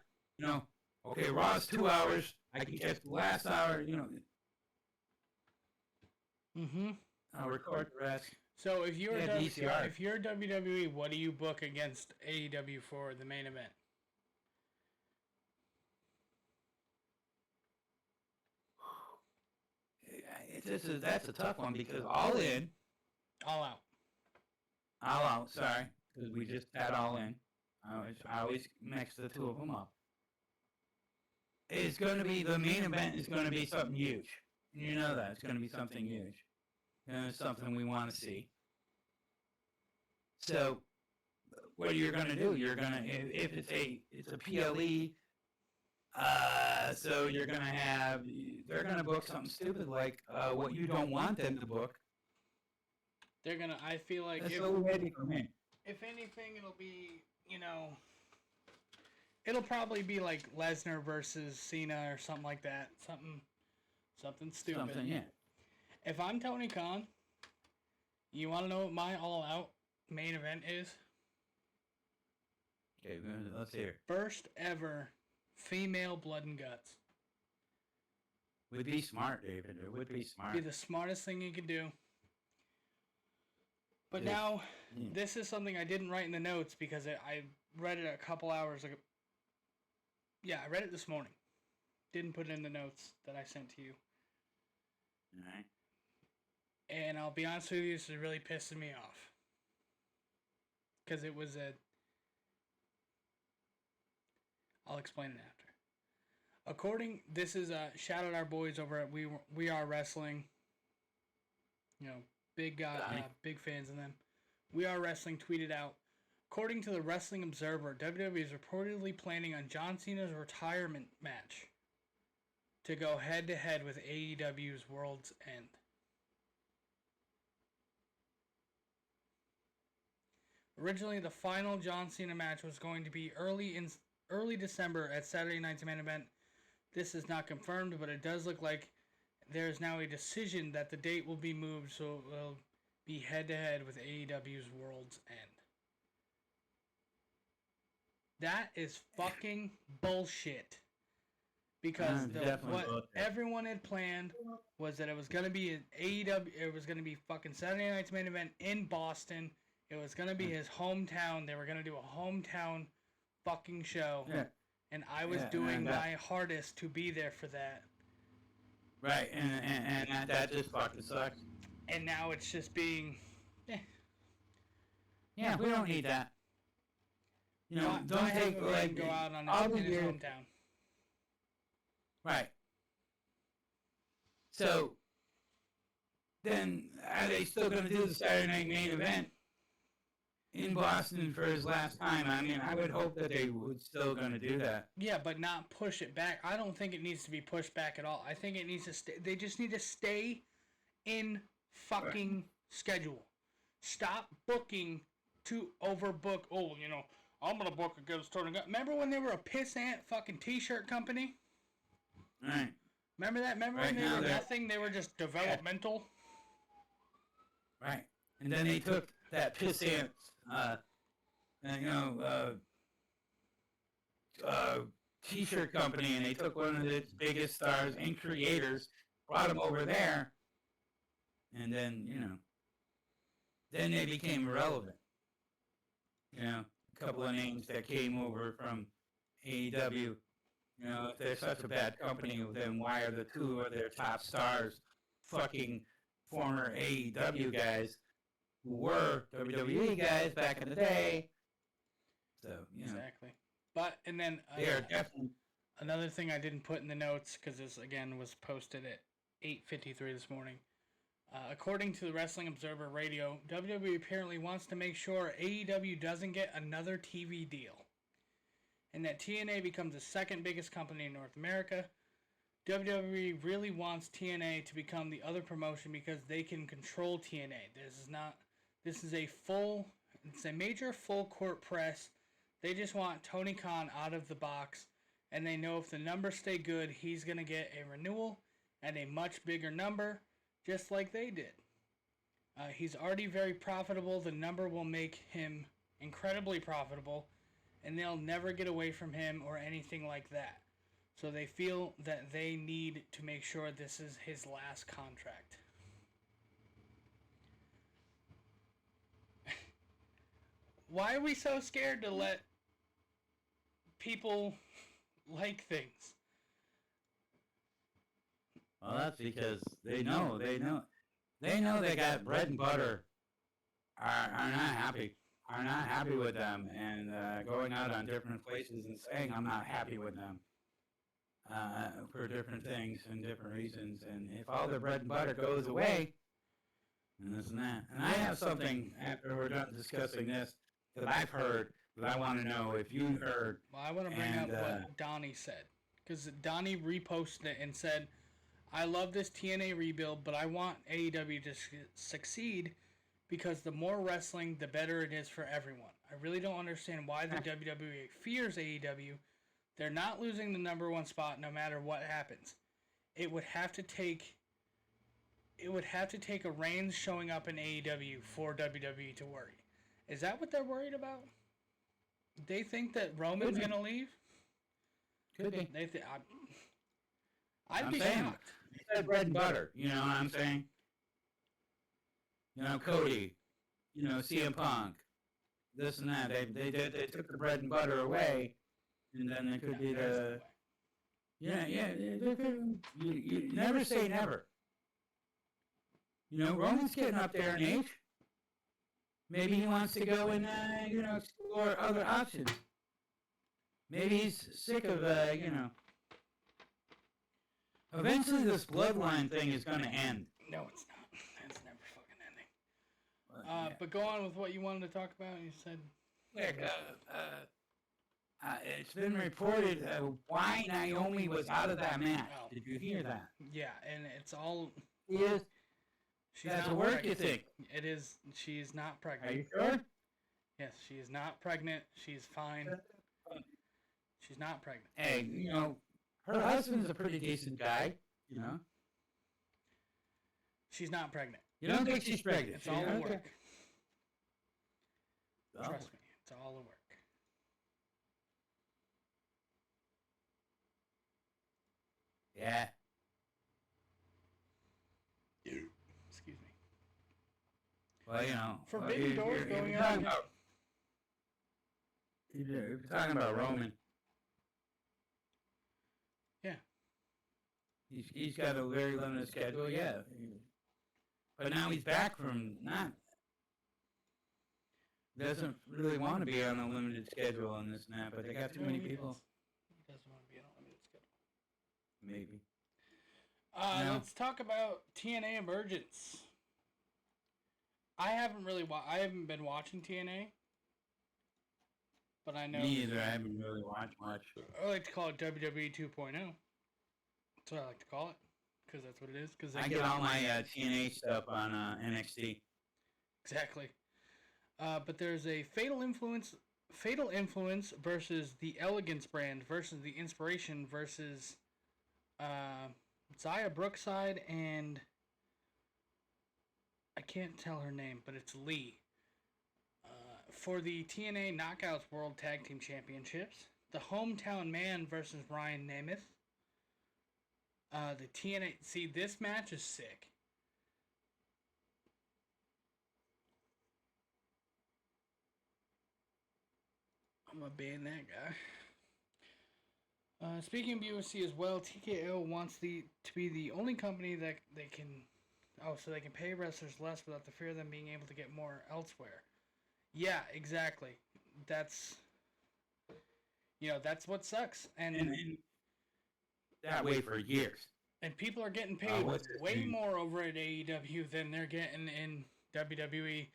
okay, Raw's 2 hours. I can catch the last hour. Mm-hmm. I'll record the rest. So if you're DCR. if you're WWE, what do you book against AEW for the main event? That's a tough one because All In, All Out. All Out. Sorry, because we just had All In. I always mix the two of them up. It's going to be the main event. Is going to be something huge. You know that it's going to be something huge. It's something we want to see. So, what you're going to do? You're going to if it's a PLE. So you're going to have, they're going to book something stupid like what you don't want them to book. They're going to, I feel like, That's so ready for me. If anything, it'll be, it'll probably be like Lesnar versus Cena or something like that. Something stupid. Something, yeah. If I'm Tony Khan, you want to know what my all-out main event is? Okay, let's hear it. First ever female blood and guts. Would be smart, David. It would be smart. Be the smartest thing you could do. But now, this is something I didn't write in the notes because I read it a couple hours ago. Yeah, I read it this morning. Didn't put it in the notes that I sent to you. Alright. And I'll be honest with you, this is really pissing me off. Because it was I'll explain it after. This is shout out our boys over at We Are Wrestling. Big fans of them. We Are Wrestling tweeted out, according to the Wrestling Observer, WWE is reportedly planning on John Cena's retirement match to go head to head with AEW's World's End. Originally, the final John Cena match was going to be early December at Saturday Night's Main Event. This is not confirmed, but it does look like there is now a decision that the date will be moved, so it will be head-to-head with AEW's World's End. That is fucking bullshit. Because what everyone had planned was that it was going to be an AEW, it was going to be fucking Saturday Night's Main Event in Boston. It was going to be his hometown. They were going to do a hometown fucking show. Yeah. And I was doing my hardest to be there for that. Right, and that just fucking sucks. And now it's just being... Yeah, we don't need that. Don't take, like, go out on in his hometown. Right. So, then, are they still going to do the Saturday Night Main Event in Boston for his last time? I mean, I would hope that they would still going to do that. Yeah, but not push it back. I don't think it needs to be pushed back at all. I think it needs to stay. They just need to stay in fucking schedule. Stop booking to overbook. Oh, I'm going to book against Tony Khan. Remember when they were a pissant fucking t-shirt company? Right. Remember that? Remember when they were nothing? They were just developmental? Right. And then they took that pissant, t-shirt company, and they took one of its biggest stars and creators, brought him over there, and then, then they became irrelevant. A couple of names that came over from AEW. If they're such a bad company, then why are the two of their top stars fucking former AEW guys who were WWE guys back in the day? So, Exactly. But, and then, they are definitely... Another thing I didn't put in the notes, because this, again, was posted at 8:53 this morning. According to the Wrestling Observer Radio, WWE apparently wants to make sure AEW doesn't get another TV deal, and that TNA becomes the second biggest company in North America. WWE really wants TNA to become the other promotion because they can control TNA. It's a major full court press They just want Tony Khan out of the box, and they know if the numbers stay good, he's going to get a renewal and a much bigger number, just like they did. He's already very profitable. The number will make him incredibly profitable, and they'll never get away from him or anything like that. So they feel that they need to make sure this is his last contract. Why are we so scared to let people like things? Well, that's because they know they got bread and butter are not happy with them, and going out on different places and saying I'm not happy with them for different things and different reasons. And if all the bread and butter goes away, and this and that, and I have something after we're done discussing this that I've heard that I want to know if you heard. Well, I want to bring up what Donnie said, because Donnie reposted it and said, I love this TNA rebuild, but I want AEW to succeed because the more wrestling, the better it is for everyone. I really don't understand why the WWE fears AEW. They're not losing the number one spot no matter what happens. It would have to take a Reigns showing up in AEW for WWE to worry. Is that what they're worried about? They think that Roman's going to leave? Could be. I'd be shocked. He said bread and butter. You know what I'm saying? You know, Cody. You know, CM Punk. This and that. They took the bread and butter away, and then there could be the. Yeah. You never say never. You know, Roman's getting up there in age. Maybe he wants to go and explore other options. Maybe he's sick of Eventually, this bloodline thing is going to end. No, it's not. It's never fucking ending. But go on with what you wanted to talk about. You said. It's been reported why Naomi was out of that match. Oh. Did you hear that? Yeah, and it's all. Yes. She's That's not a work, pregnant. you think? It is. She's not pregnant. Are you sure? Yes, she is not pregnant. She's fine. She's not pregnant. Hey, you know, her husband's a pretty decent guy, you know. She's not pregnant. You don't think she's pregnant? It's all a work. Oh. Trust me, it's all a work. Yeah. Excuse me. Well, you know. Forbidden doors going on. You're talking about Roman. Yeah. He's got a very limited schedule, yeah. But now he's back from not. Doesn't really want to be on a limited schedule on this now, but they got too many people. He doesn't want to be on a limited schedule. Maybe. Let's talk about TNA Emergence. I haven't been watching TNA, but I know. Me either. I haven't really watched much. I like to call it WWE 2.0. That's what I like to call it, because that's what it is. Because I get all my TNA stuff on NXT. Exactly. But there's a Fatal Influence versus the Elegance brand versus the Inspiration versus Zaya Brookside and I can't tell her name, but it's Lee. For the TNA Knockouts World Tag Team Championships, the Hometown Man versus Ryan Nemeth. The TNA. See, this match is sick. I'm gonna ban that guy. Speaking of UFC as well, TKO wants to be the only company that they can. So they can pay wrestlers less without the fear of them being able to get more elsewhere. Yeah, exactly. That's what sucks. And that way for years. And people are getting paid way more over at AEW than they're getting in WWE.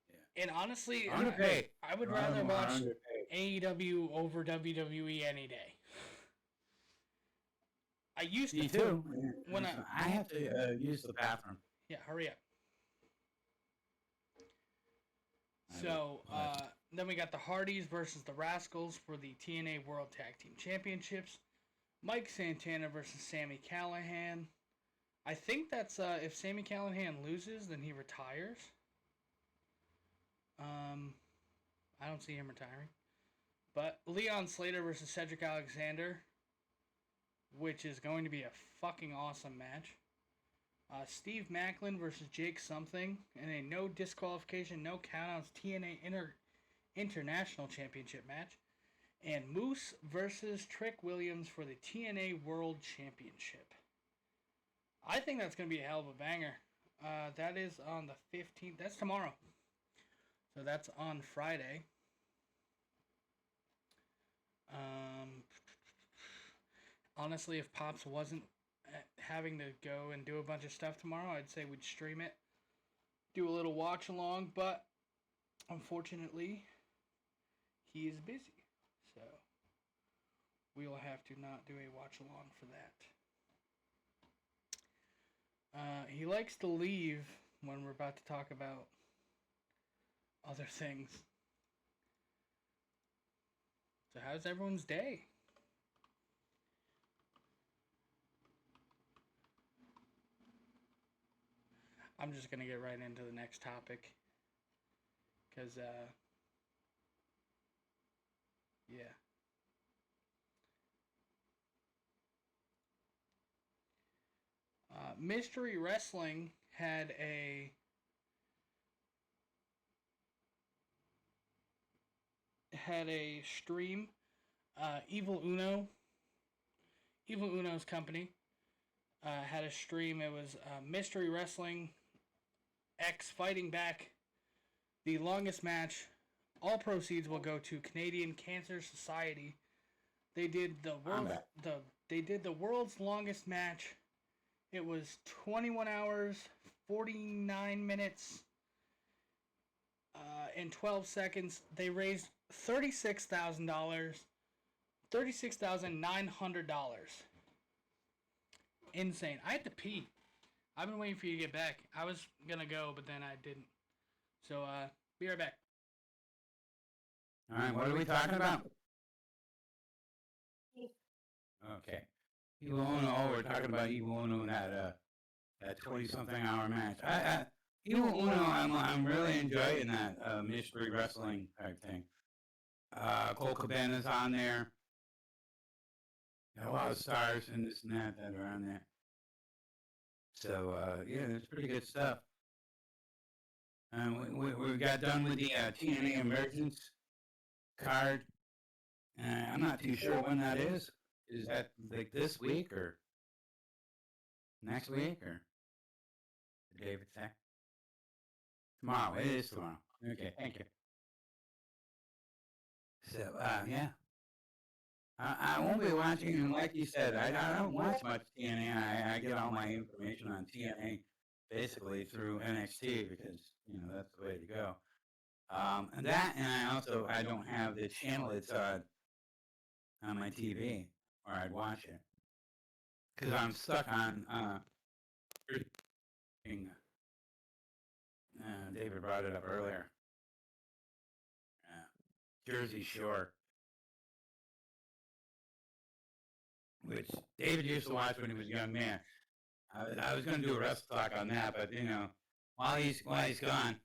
Yeah. And honestly, I would rather watch AEW over WWE any day. I used to. Me too. When I have to use the bathroom. Yeah, hurry up. So, then we got the Hardys versus the Rascals for the TNA World Tag Team Championships. Mike Santana versus Sami Callihan. I think that's, if Sami Callihan loses, then he retires. I don't see him retiring. But Leon Slater versus Cedric Alexander, which is going to be a fucking awesome match. Steve Macklin versus Jake Something in a no disqualification, no countouts TNA International Championship match. And Moose versus Trick Williams for the TNA World Championship. I think that's going to be a hell of a banger. That is on the 15th. That's tomorrow. So that's on Friday. Honestly, if Pops wasn't having to go and do a bunch of stuff tomorrow, I'd say we'd stream it, do a little watch along, but unfortunately, he is busy. So we will have to not do a watch along for that. He likes to leave when we're about to talk about other things. So how's everyone's day? I'm just going to get right into the next topic. Because, yeah. Mystery Wrestling had a stream. Evil Uno's company had a stream. It was Mystery Wrestling X Fighting Back, the longest match. All proceeds will go to Canadian Cancer Society. They did the world's longest match. It was 21 hours, 49 minutes, and 12 seconds. They raised $36,000, $36,900. Insane. I had to pee. I've been waiting for you to get back. I was gonna go, but then I didn't. So, be right back. All right, what are we talking about? Okay. Evil Uno, we're talking about Evil Uno in that 20-something hour match. Evil Uno, I'm really enjoying that mystery wrestling type thing. Cole Cabana's on there. Got a lot of stars and this and that are on there. So, yeah, it's pretty good stuff. We got done with the TNA Emergence card. I'm not too sure when that is. Is that like this week or next week or David say? Tomorrow. It is tomorrow. Okay, thank you. So, yeah. I won't be watching, and like you said, I don't watch much TNA. I get all my information on TNA basically through NXT because, you know, that's the way to go. And I don't have the channel it's on my TV, or I'd watch it. Because I'm stuck on, David brought it up earlier. Jersey Shore. Which David used to watch when he was a young man. I was going to do a Wrestle Talk on that, but, you know, while he's gone,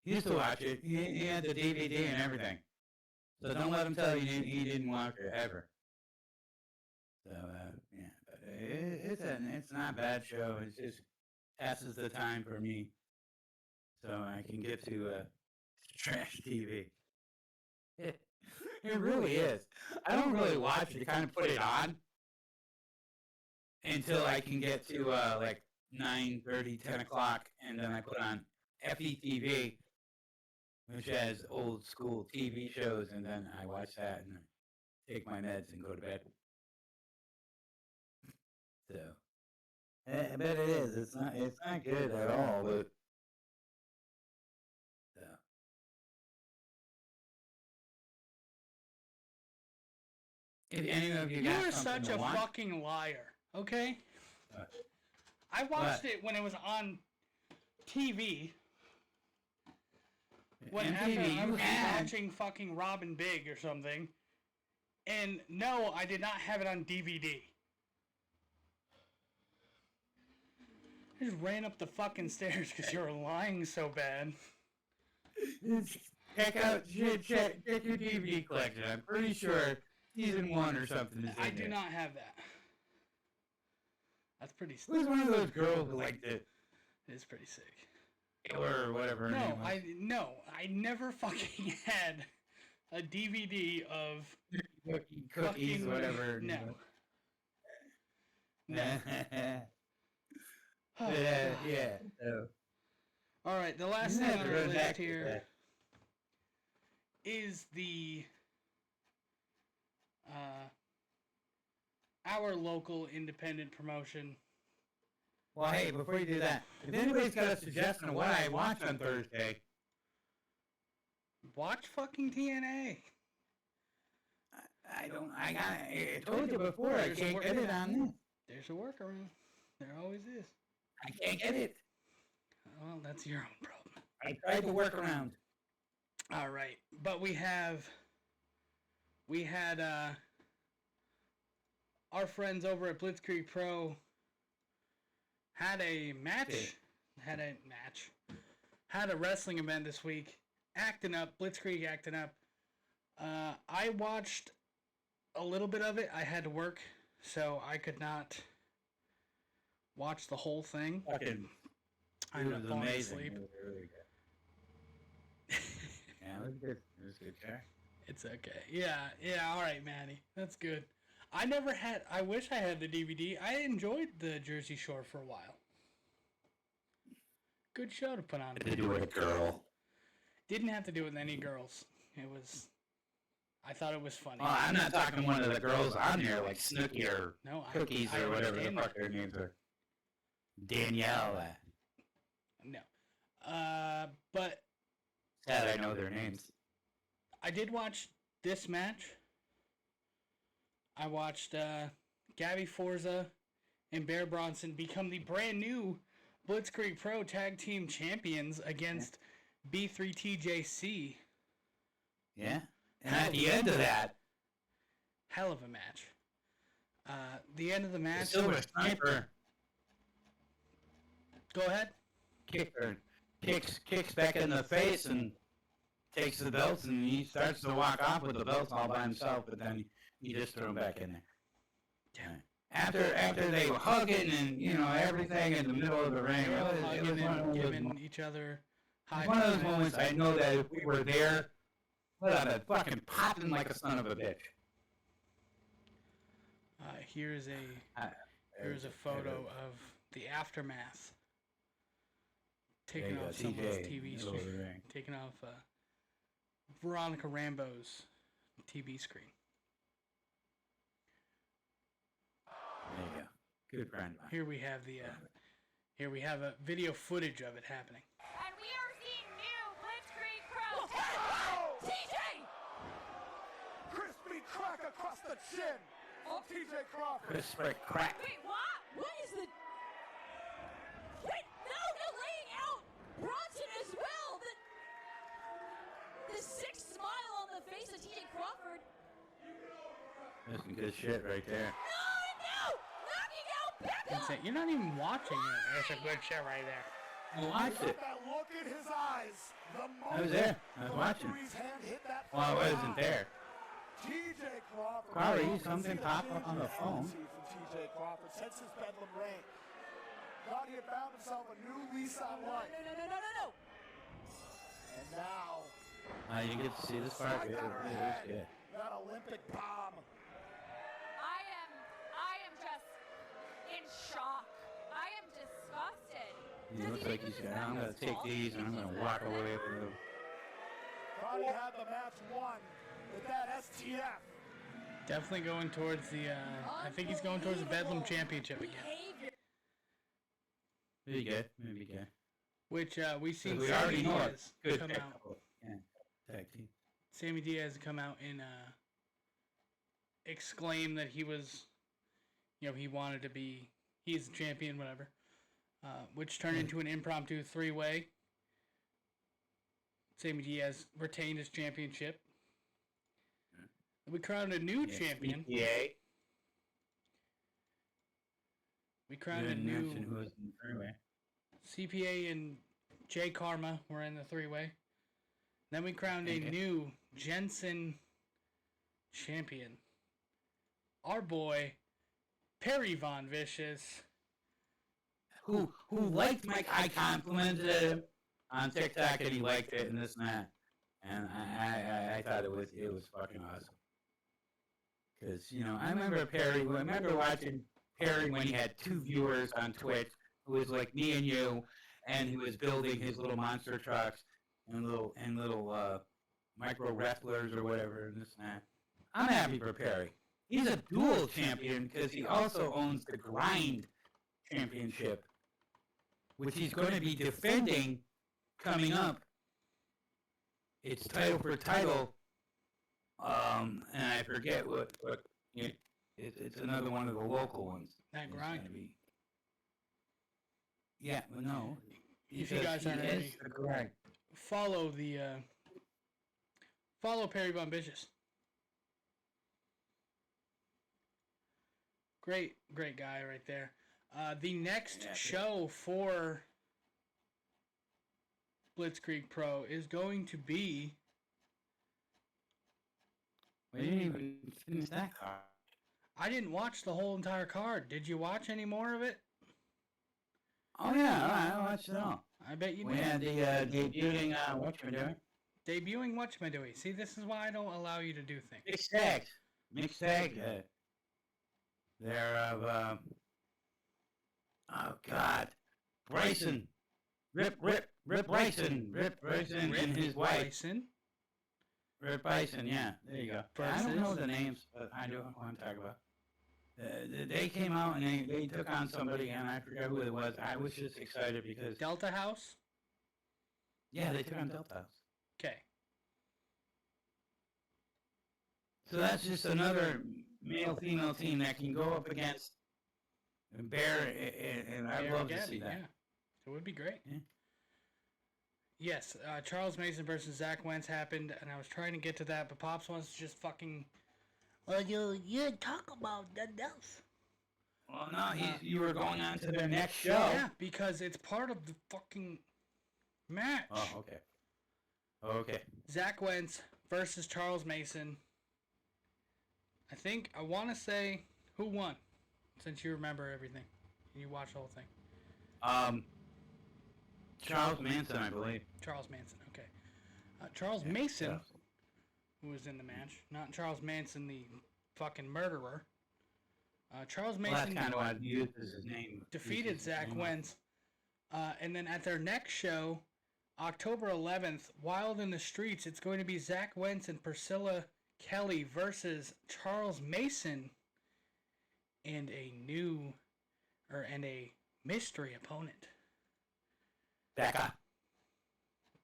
he used to watch it. He had the DVD and everything. So don't let him tell you he didn't watch it ever. So, yeah, but it's not a bad show. It just passes the time for me. So I can get to trash TV. It really is. I don't really watch it to kind of put it on until I can get to like 9:30, 10 o'clock, and then I put on FETV, which has old school TV shows, and then I watch that and take my meds and go to bed. So, I bet it is. It's not good at all, but. If any of you are such a fucking liar, okay? I watched it when it was on TV. Whenever I was watching fucking Robin Big or something, and no, I did not have it on DVD. I just ran up the fucking stairs because you were lying so bad. Check your DVD collection. I'm pretty sure season 1 or something is in I there. do not have that. That's pretty sick. Who's one of those girls who liked it? It's pretty sick. Or whatever her name was. I never fucking had a DVD of Cookies, fucking, whatever. No. Yeah. So. All right, the last thing on the list here is the our local independent promotion. Well, hey, before you do that, if anybody's got a suggestion of what I watch on Thursday, watch fucking TNA. I told you before, I can't get it on this. There's a workaround. There always is. I can't get it. Well, that's your own problem. I tried to work around. All right, but we had our friends over at Blitzkrieg Pro had a wrestling event this week. Blitzkrieg acting up. I watched a little bit of it. I had to work, so I could not watch the whole thing. I ended up falling asleep. It was really good. Yeah, it was good. It was good, sir. It's okay. Yeah, all right, Manny. That's good. I wish I had the DVD. I enjoyed the Jersey Shore for a while. Good show to put on. To do with a girl. Didn't have to do with any girls. I thought it was funny. Well, I'm not talking one of the girls on there, like Snooki or Cookies or whatever the fuck their names are. Danielle. No. But... Sad I know their names. I did watch this match. I watched Gabby Forza and Bear Bronson become the brand new Blitzkrieg Pro Tag Team Champions against B3TJC. Yeah. And at the end of that... Hell of a match. The end of the match... The Silver Sniper... Go ahead. Kicks back in the face and takes the belts, and he starts to walk off with the belts all by himself, but then he just threw them back in there. Yeah. After they were hugging and, everything in the middle of the ring. Giving each other high one of those moments I know that if we were there, we'd have been fucking popping like a son of a bitch. Here's a photo of the aftermath. Taking off someone's TV screen. Taking off Veronica Rambo's TV screen. There you go. Good friend. Here we have a video footage of it happening. And we are seeing new Blitzkrieg Pro. TJ! Crispy crack across the chin. Oh, TJ Crawford. Crispy crack. Wait, what? What is the... Wait, no, they're laying out Bronson as well. The sick smile on the face of TJ Crawford. That's some good shit right there. No! Knocking out Becca! You're not even watching it. That's a good shit right there. I watched it. That look in his eyes. I was there. I was watching. Well, I wasn't there. TJ Crawford. Probably something pop up on the phone. From TJ Crawford since his Bedlam reign. Thought he had found himself a new lease on life. No. And now... You get to see this part. It was good. That Olympic bomb. I am just in shock. I am disgusted. He looks like he's going, I'm going to take these and I'm going to walk away with them. Thought he had the match won with that STF. Definitely going towards the, I think he's going towards the Bedlam Championship again. Maybe good. Which, we've seen we Sammy already know Diaz it. Good come pick. out. Yeah. Tag team. Sammy Diaz come out and, exclaim that he was, he wanted to be, he's the champion, whatever. Which turned into an impromptu three-way. Sammy Diaz retained his championship. We crowned a new champion. CPA. We crowned a new Who was in the three-way. CPA and Jay Karma were in the three-way. Then we crowned a new Jensen champion. Our boy, Perry Von Vicious. Who liked Mike? I complimented him on TikTok and he liked it and this and that. And I thought it was fucking awesome. Because, you know, I remember watching Perry when he had 2 viewers on Twitch who was like me and you, and he was building his little monster trucks and little micro wrestlers or whatever and this and that. I'm happy for Perry. He's a dual champion because he also owns the Grind Championship, which he's going to be defending coming up. It's title for title, and I forget what it's another one of the local ones. That Grind. Yeah, but no. If you guys aren't already, follow Perry Von Vicious. Great guy right there. The next show for Blitzkrieg Pro is going to be... We didn't even finish that card. I didn't watch the whole entire card. Did you watch any more of it? Oh, yeah, I watched it all. I bet you did. We had the debuting Whatchamadooey. Debuting Whatchamadooey. See, this is why I don't allow you to do things. Mixed tag. They're of... oh, God. Bryson. Rip Bryson. Rip Bryson and his wife. Bryson. Rip Bryson, yeah. There you go. I don't know the names, but I do want to talk about. They came out and they took on somebody, and I forgot who it was. I was just excited because... Delta House? Yeah, they took on Delta House. Okay. So that's just another male-female team that can go up against Bear, and I'd love to see that. Yeah. It would be great. Yeah. Yes, Charles Mason versus Zach Wentz happened, and I was trying to get to that, but Pops wants to just fucking... Well, you talk about that else. Well, no, you were going on to their next show. Yeah, because it's part of the fucking match. Oh, okay. Okay. Zach Wentz versus Charles Mason. I want to say, who won? Since you remember everything. You watched the whole thing. Charles Manson, I believe. Charles Manson, okay. Charles Mason, who was in the match, not Charles Manson, the fucking murderer. Charles Mason that's kind of why I used his name. Defeated Zach Wentz. And then at their next show, October 11th, Wild in the Streets, it's going to be Zach Wentz and Priscilla Kelly versus Charles Mason and a mystery opponent. Becca.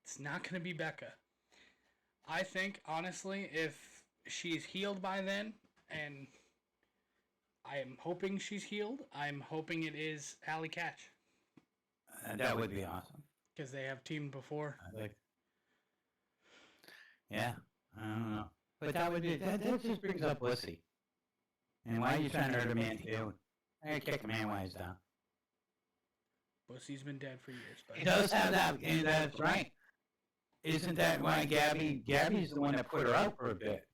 It's not going to be Becca. I think, honestly, if she's healed by then, and I am hoping she's healed, I'm hoping it is Allie Catch. That would be awesome. Because they have teamed before. Yeah, I don't know. But that just brings up Lissy. And why are you trying to hurt a man too? I kick a man while he's down. Pussy's been dead for years. But he does have that, and that's right. Isn't that why Gabby's the one that put her out for a bit?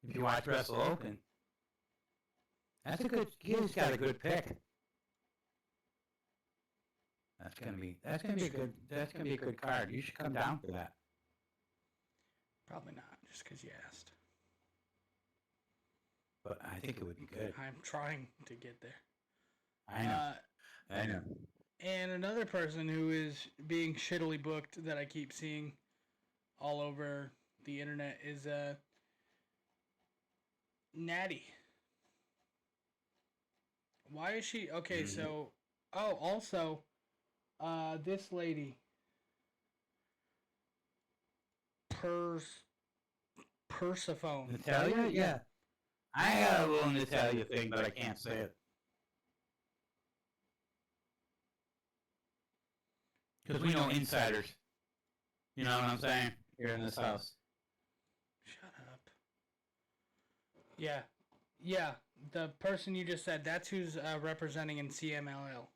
If you watch Wrestle Open. He's got a good pick. That's gonna be a good card. You should come down for that. Probably not, just because you asked. But I think it would be good. I'm trying to get there. I know. And another person who is being shittily booked that I keep seeing all over the internet is Natty. Why is she... Okay, so... Oh, also, this lady... Persephone. Natalia? Yeah. I got a little Natalia thing, but I can't say it. Because we know insiders. You know what I'm saying? Here in this house. Shut up. Yeah. Yeah. The person you just said, that's who's representing in CMLL.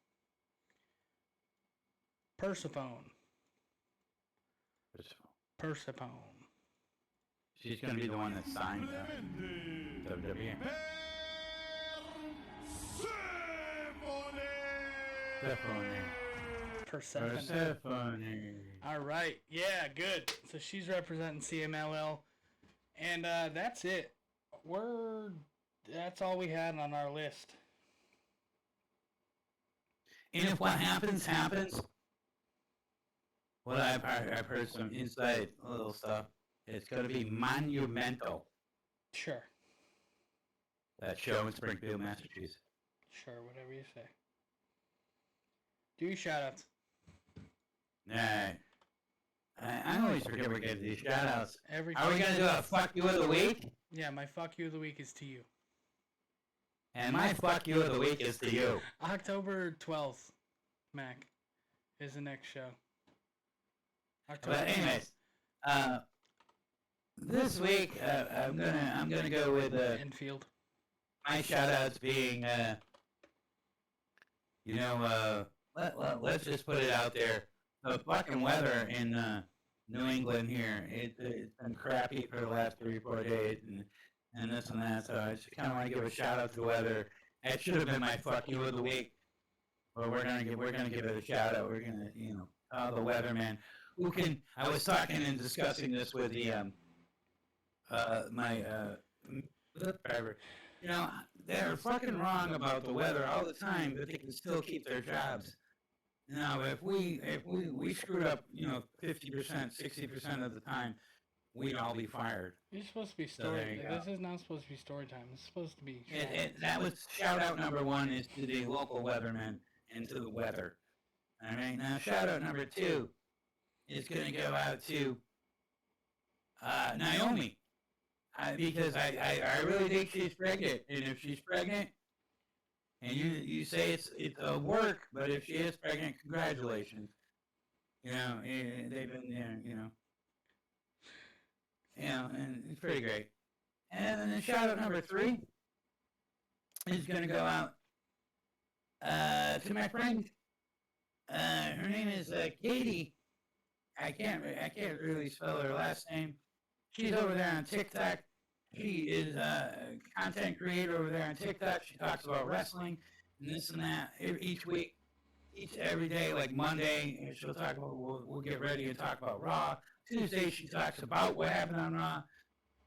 Persephone. Persephone. She's going to be the one that signed WWE. Persephone. All right. Yeah, good. So she's representing CMLL. And that's it. That's all we had on our list. And if what happens, happens. Well, I've heard some inside little stuff. It's going to be monumental. Sure. That show in Springfield, Massachusetts. Sure, whatever you say. Do your shout-outs. Nah. I always forget we're getting these shout-outs. Are we going to do a fuck you of the week? Yeah, my fuck you of the week is to you. And my fuck you of the week is to you. October 12th, Mac, is the next show. But anyways, this week I'm gonna go with Enfield. My shout-outs being let's just put it out there. The fucking weather in New England here, it's been crappy for the last 3-4 days, and this and that. So I just kind of want to give a shout out to the weather. It should have been my fuck you of the week, but we're gonna give it a shout out. We're gonna the weatherman who can. I was talking and discussing this with the my driver. They're fucking wrong about the weather all the time, but they can still keep their jobs. Now, if we screwed up, 50%, 60% of the time, we'd all be fired. You're supposed to be story. This is not supposed to be story time. It's supposed to be. That was shout out number 1 is to the local weathermen and to the weather. All right. Now, shout out number 2 is going to go out to Naomi, because I really think she's pregnant, and if she's pregnant. And you say it's a work, but if she is pregnant, congratulations. They've been there, and it's pretty great. And then the shout out number 3 is going to go out to my friend. Her name is Katie. I can't really spell her last name. She's over there on TikTok. She is a content creator over there on TikTok. She talks about wrestling and this and that each week, every day. Like Monday, she'll talk about, we'll get ready and talk about Raw. Tuesday, she talks about what happened on Raw,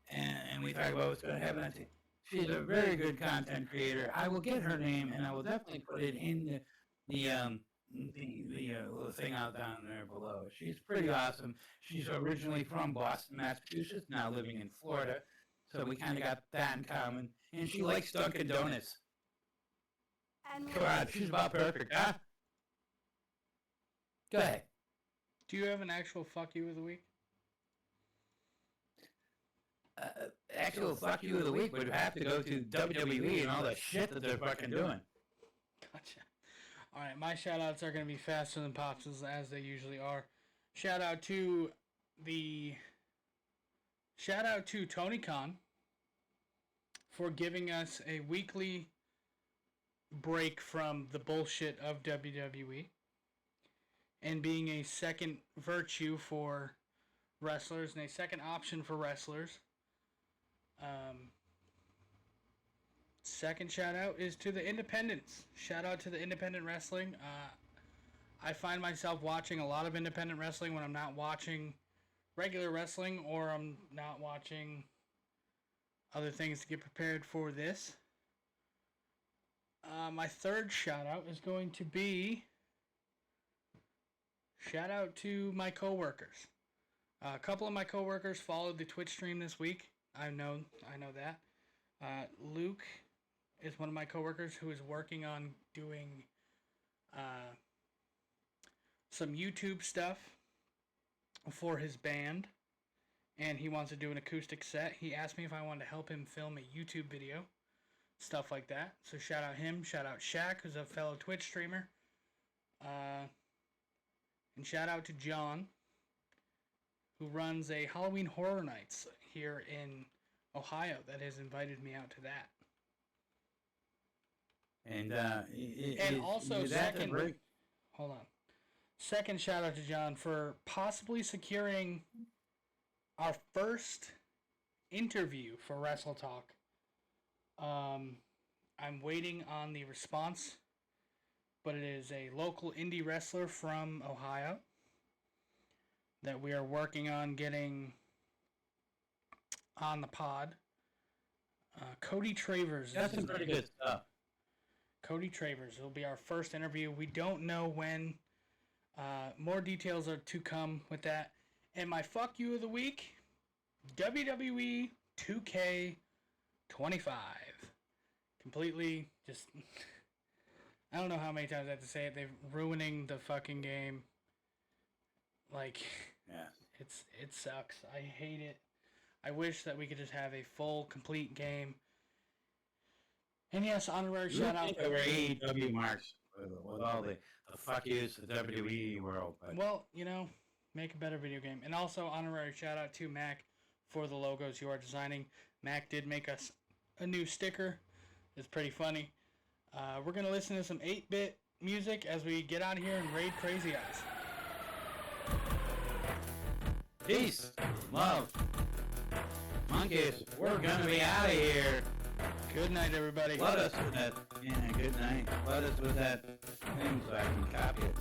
and we talk about what's going to happen on Tuesday. She's a very good content creator. I will get her name, and I will definitely put it in the little thing out down there below. She's pretty awesome. She's originally from Boston, Massachusetts, now living in Florida. So we kind of got that in common. And she likes Dunkin' Donuts. Come on, she's about perfect, huh? Go ahead. Do you have an actual fuck you of the week? Actual fuck you of the week would have to go to WWE and all the shit that they're fucking doing. Gotcha. All right, my shout-outs are going to be faster than Pops, as they usually are. Shout out to Tony Khan for giving us a weekly break from the bullshit of WWE and being a second virtue for wrestlers and a second option for wrestlers. Second shout out is to the independents. Shout out to the independent wrestling. I find myself watching a lot of independent wrestling when I'm not watching regular wrestling or I'm not watching other things to get prepared for this. My third shout out is going to be shout out to my coworkers. A couple of my coworkers followed the Twitch stream this week. I know that. Luke is one of my coworkers who is working on doing some YouTube stuff for his band, and he wants to do an acoustic set. He asked me if I wanted to help him film a YouTube video, stuff like that. So shout out him, shout out Shaq, who's a fellow Twitch streamer, and shout out to John, who runs a Halloween Horror Nights here in Ohio, that has invited me out to that. And also hold on. Second shout out to John for possibly securing our first interview for Wrestle Talk. I'm waiting on the response, but it is a local indie wrestler from Ohio that we are working on getting on the pod. Cody Travers. That's some pretty good stuff. Cody Travers will be our first interview. We don't know when. More details are to come with that. And my fuck you of the week, WWE 2K25. Completely just... I don't know how many times I have to say it. They're ruining the fucking game. Like, yeah, it sucks. I hate it. I wish that we could just have a full, complete game. And yes, honorary shout out to AEW marks with all the fuck yous to the WWE world. But. Well, you know, make a better video game. And also honorary shout out to Mac for the logos you are designing. Mac did make us a new sticker. It's pretty funny. We're going to listen to some 8-bit music as we get out of here and raid Crazy Eyes. Peace, love, monkeys, we're going to be out of here. Good night, everybody. Flood us with that. Yeah, good night. Flood us with that thing so I can copy it.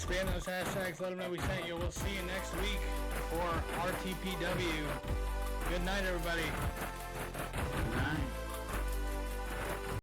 Spam those hashtags, let them know we sent you. We'll see you next week for RTPW. Good night, everybody. Good night.